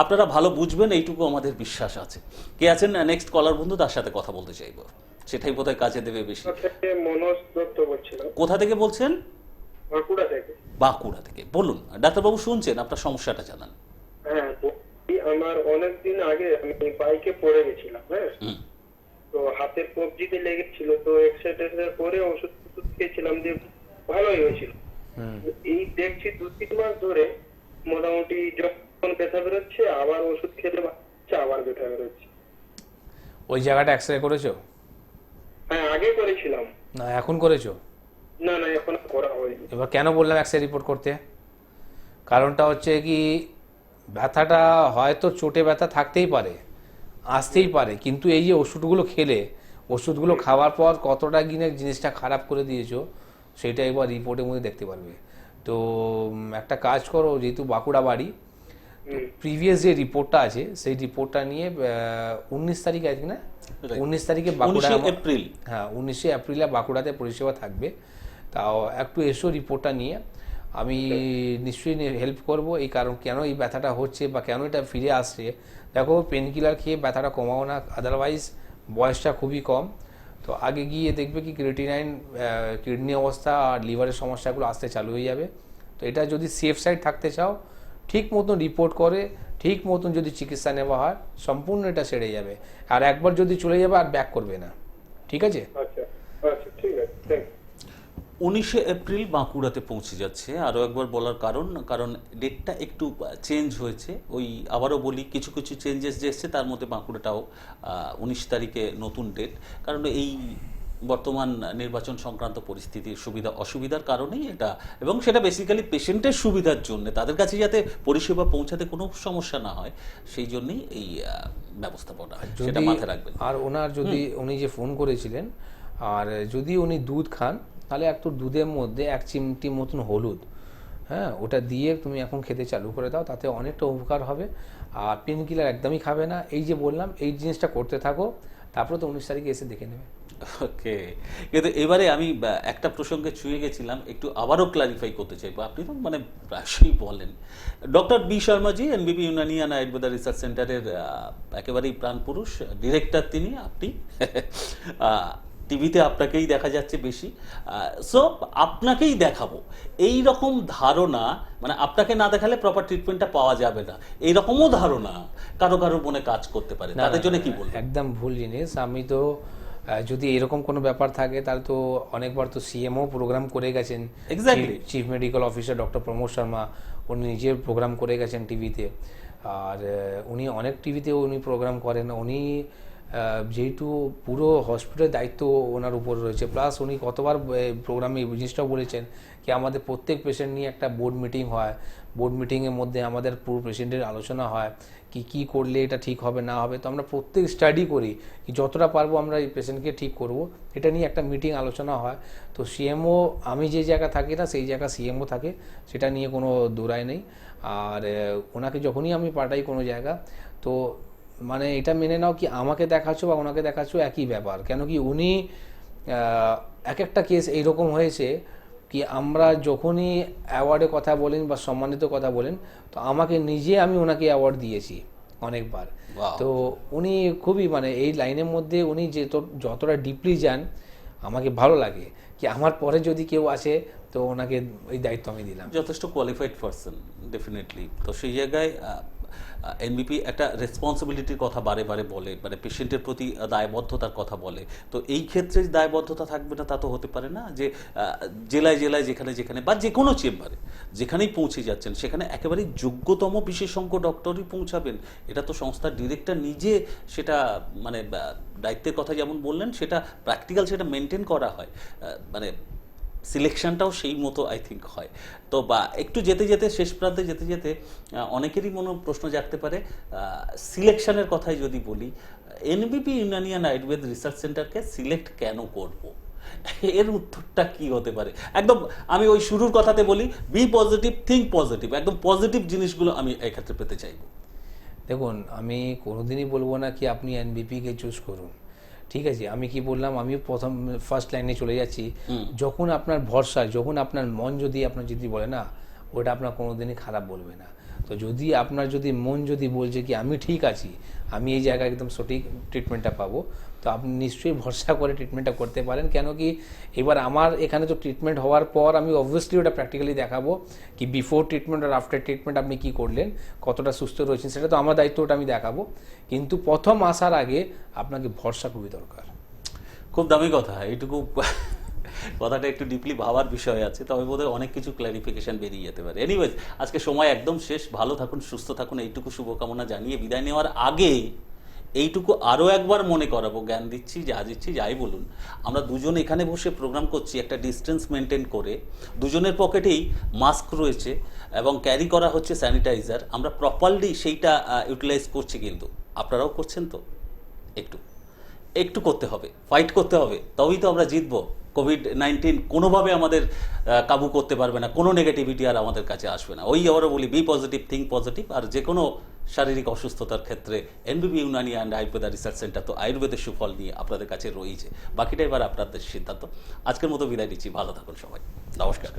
আপনারা ভালো বুঝবেন এইটুকু আমাদের বিশ্বাস আছে। কে আছেন নেক্সট কলার বন্ধু, তার সাথে কথা বলতে চাইব, সেটাই বোধহয় কাজে দেবে বেশি। মনোজ দত্ত বলছিলাম। কোথা থেকে বলছেন? বাঁকুড়া থেকে। বাঁকুড়া থেকে, বলুন ডাক্তারবাবু, শুনছেন, আপনার সমস্যাটা জানান। হ্যাঁ, আমার অনেক দিন আগে আমি বাইকে পড়ে গেছিলাম, হ্যাঁ। হুম। তো হাতের কবজিতে লেগেছিল, তো এক্সারসাইজ করে ওষুধ খেয়েছিলাম, দিয়ে ভালোই হয়েছিল। এই দেখছি 2-3 মাস ধরে মোটামুটি যখন ব্যথা বেরোচ্ছে আবার ওষুধ খেলে আবার ব্যথা বেরোচ্ছে। ওই জায়গাটা এক্সরে করেছো? হ্যাঁ, আগে করেছিলাম। না এখন করেছো? না না, এখন করা হয়নি। এবার কেন বললাম এক্সরে রিপোর্ট করতে? কারণটা হচ্ছে কি, ব্যথাটা হয়তো চোটে ব্যথা থাকতেই পারে, আসতেই পারে, কিন্তু এই যে ওষুধগুলো খেলে, ওষুধগুলো খাওয়ার পর কতটা গিনে জিনিসটা খারাপ করে দিয়েছো সেটা একবার রিপোর্টের মধ্যে দেখতে পারবে। তো একটা কাজ করো, যেহেতু বাঁকুড়া বাড়ি, প্রিভিয়াস যে রিপোর্টটা আছে সেই রিপোর্টটা নিয়ে 19 তারিখ আছে না, 19 তারিখে বাঁকুড়া, 19শে এপ্রিল। হ্যাঁ 19শে এপ্রিলে বাঁকুড়াতে পরিষেবা থাকবে। তাও একটু এসো রিপোর্টটা নিয়ে, আমি নিশ্চয়ই হেল্প করব। এই কারণ কেন এই ব্যথাটা হচ্ছে বা কেন এটা ফিরে আসছে, দেখো পেন কিলার খেয়ে ব্যথাটা কমাও না, আদারওয়াইজ বয়সটা খুবই কম। তো আগে গিয়ে দেখবে কি ক্রিয়েটিনাইন, কিডনি অবস্থা আর লিভারের সমস্যাগুলো আসতে চালু হয়ে যাবে। তো এটা যদি সেফ সাইড থাকতে চাও, ঠিক মতন রিপোর্ট করে ঠিক মতন যদি চিকিৎসা নেওয়া হয়, সম্পূর্ণ এটা সেরে যাবে। আর একবার যদি চলে যাবে আর ব্যাক করবে না, ঠিক আছে? আচ্ছা আচ্ছা, ঠিক আছে, থ্যাংক ইউ। 19শে এপ্রিল বাঁকুড়াতে পৌঁছে যাচ্ছে। আরও একবার বলার কারণ ডেটটা একটু চেঞ্জ হয়েছে। ওই আবারও বলি, কিছু কিছু চেঞ্জেস যে এসছে তার মধ্যে বাঁকুড়াটাও 19 তারিখে নতুন ডেট। কারণ এই বর্তমান নির্বাচন সংক্রান্ত পরিস্থিতির সুবিধা অসুবিধার কারণেই এটা, এবং সেটা বেসিক্যালি পেশেন্টের সুবিধার জন্য, তাদের কাছে যাতে পরিষেবা পৌঁছাতে কোনো সমস্যা না হয় সেই জন্যই এই ব্যবস্থাপনা, সেটা মাথায় রাখবেন। আর ওনার যদি উনি যে ফোন করেছিলেন, আর যদি উনি দুধ খান, তাহলে একটু দুধের মধ্যে 1 চিমটি মতন হলুদ, হ্যাঁ ওটা দিয়ে তুমি এখন খেতে চালু করে দাও, তাতে অনেকটা উপকার হবে। আর পেন কিলার একদমই খাবে না, এই যে বললাম এই জিনিসটা করতে থাকো, তারপরে তো 19 তারিখে এসে দেখে নেবে। ওকে, কিন্তু এবারে আমি একটা প্রসঙ্গে ছুঁয়ে গেছিলাম, একটু আবারও ক্লারিফাই করতে চাইবো। আপনি তো মানে প্রায়শই বলেন, ডক্টর বি শর্মাজি NBP Unani and Ayurveda research সেন্টারের একেবারেই প্রাণপুরুষ, ডিরেক্টর তিনি, আপনি টিভিতে আপনাকেই দেখা যাচ্ছে বেশি, সো আপনাকেই দেখাবো এই রকম ধারণা, মানে আপনাকে না দেখালে প্রপার ট্রিটমেন্টটা পাওয়া যাবে না, এইরকমও ধারণা কারো কারো মনে কাজ করতে পারে, তাদের জন্য কি বলবো? একদম ভুল জিনিস। আমি তো যদি এরকম কোনো ব্যাপার থাকে তাহলে তো অনেকবার তো সিএমও প্রোগ্রাম করে গেছেন, Exactly. Chief medical officer doctor Pramod Sharma, উনি নিজে প্রোগ্রাম করে গেছেন টিভিতে। আর উনি অনেক টিভিতে উনি প্রোগ্রাম করেন। উনি যেহেতু পুরো হসপিটালের দায়িত্ব ওনার উপর রয়েছে, প্লাস উনি কতবার প্রোগ্রামে এই জিনিসটাও বলেছেন কি আমাদের প্রত্যেক পেশেন্ট নিয়ে একটা বোর্ড মিটিং হয়, বোর্ড মিটিংয়ের মধ্যে আমাদের পুরো পেশেন্টের আলোচনা হয় কি কী করলে এটা ঠিক হবে না হবে। তো আমরা প্রত্যেক স্টাডি করি কি যতটা পারবো আমরা এই পেশেন্টকে ঠিক করব, এটা নিয়ে একটা মিটিং আলোচনা হয়। তো সিএমও, আমি যে জায়গা থাকি না সেই জায়গা সিএমও থাকে, সেটা নিয়ে কোনো দোরাই নেই। আর ওনাকে যখনই আমি পাঠাই কোনো জায়গা, তো মানে এটা মেনে নাও কি আমাকে দেখাচ্ছ বা ওনাকে দেখাচ্ছ একই ব্যাপার। কেন কি উনি এক একটা কেস এইরকম হয়েছে কি আমরা যখনই অ্যাওয়ার্ডে কথা বলেন বা সম্মানিত কথা বলেন, তো আমাকে নিজে আমি ওনাকে অ্যাওয়ার্ড দিয়েছি অনেকবার। Wow. তো উনি খুবই মানে এই লাইনের মধ্যে উনি যে যতটা ডিপলি যান আমাকে ভালো লাগে কি আমার পরে যদি কেউ আসে তো ওনাকে ওই দায়িত্ব আমি দিলাম। যথেষ্ট কোয়ালিফাইড পারসন ডেফিনেটলি। তো সেই জায়গায় এনবিপি একটা রেসপন্সিবিলিটির কথা বারে বারে বলে, মানে পেশেন্টের প্রতি দায়বদ্ধতার কথা বলে। তো এই ক্ষেত্রে দায়বদ্ধতা থাকবে না তা তো হতে পারে না যে জেলায় জেলায় যেখানে যেখানে বা যে কোনো চেম্বারে যেখানেই পৌঁছে যাচ্ছেন সেখানে একেবারেই যোগ্যতম বিশেষজ্ঞ ডক্টরই পৌঁছাবেন, এটা তো সংস্থার ডিরেক্টর নিজে সেটা মানে দায়িত্বের কথা যেমন বললেন সেটা প্র্যাকটিক্যাল সেটা মেনটেন করা হয়, মানে সিলেকশনটাও সেই মতো আই থিঙ্ক হয়। তো বা একটু যেতে যেতে শেষ প্রান্তে যেতে যেতে অনেকেরই মনে প্রশ্ন জাগতে পারে, সিলেকশনের কথাই যদি বলি, NBP Unani and Ayurveda research সেন্টারকে সিলেক্ট কেন করব, এর উত্তরটা কি হতে পারে? একদম আমি ওই শুরুর কথাতে বলি, বি পজিটিভ, থিঙ্ক পজিটিভ, একদম পজিটিভ জিনিসগুলো আমি এক্ষেত্রে পেতে চাইব। দেখুন আমি কোনোদিনই বলবো না কি আপনি এনবিপিকে চুজ করুন, ঠিক আছে? আমি কি বললাম, আমি ফার্স্ট লাইনে চলে যাচ্ছি, যখন আপনার ভরসা, যখন আপনার মন যদি আপনার যদি বলে না, ওটা আপনার কোনোদিনই খারাপ বলবে না। তো যদি আপনার যদি মন যদি বলছে কি আমি ঠিক আছি, আমি এই জায়গায় একদম সঠিক ট্রিটমেন্টটা পাবো, তো তো আপনি নিশ্চয়ই ভরসা করে ট্রিটমেন্টটা করতে পারেন। কেন কি এবার আমার এখানে তো ট্রিটমেন্ট হওয়ার পর আমি অবভিয়াসলি ওটা প্র্যাকটিক্যালি দেখাবো কি বিফোর ট্রিটমেন্ট আর আফটার ট্রিটমেন্ট আপনি কী করলেন, কতটা সুস্থ রয়েছেন, সেটা তো আমার দায়িত্ব, ওটা আমি দেখাবো। কিন্তু প্রথম আসার আগে আপনাকে ভরসা খুবই দরকার। খুব দামি কথা, এইটুকু কথাটা একটু ডিপলি ভাবার বিষয় আছে, তবে বোধহয় অনেক কিছু ক্ল্যারিফিকেশন বেরিয়ে যেতে পারে। এনিওয়েজ, আজকে সময় একদম শেষ। ভালো থাকুন, সুস্থ থাকুন, এইটুকু শুভকামনা জানিয়ে বিদায় নেওয়ার আগে এইটুকু আরও একবার মনে করাবো, জ্ঞান দিচ্ছি, যা দিচ্ছি যাই বলুন, আমরা দুজন এখানে বসে প্রোগ্রাম করছি একটা ডিস্টেন্স মেনটেন করে, দুজনের পকেটেই মাস্ক রয়েছে এবং ক্যারি করা হচ্ছে স্যানিটাইজার। আমরা প্রপারলি সেইটা ইউটিলাইজ করছি, কিন্তু আপনারাও করছেন তো? একটু করতে হবে, ফাইট করতে হবে, তবেই তো আমরা জিতবো। কোভিড-19 কোনোভাবে আমাদের কাবু করতে পারবে না, কোনো নেগেটিভিটি আর আমাদের কাছে আসবে না। ওই আবারও বলি, বি পজিটিভ, থিঙ্ক পজিটিভ। আর যে কোনো শারীরিক অসুস্থতার ক্ষেত্রে NBB Unani and Ayurveda research centre তো আয়ুর্বেদের সুফল নিয়ে আপনাদের কাছে রয়েছে। বাকিটা এবার আপনাদের সিদ্ধান্ত। আজকের মতো বিদায় নিচ্ছি, ভালো থাকুন সবাই, নমস্কার।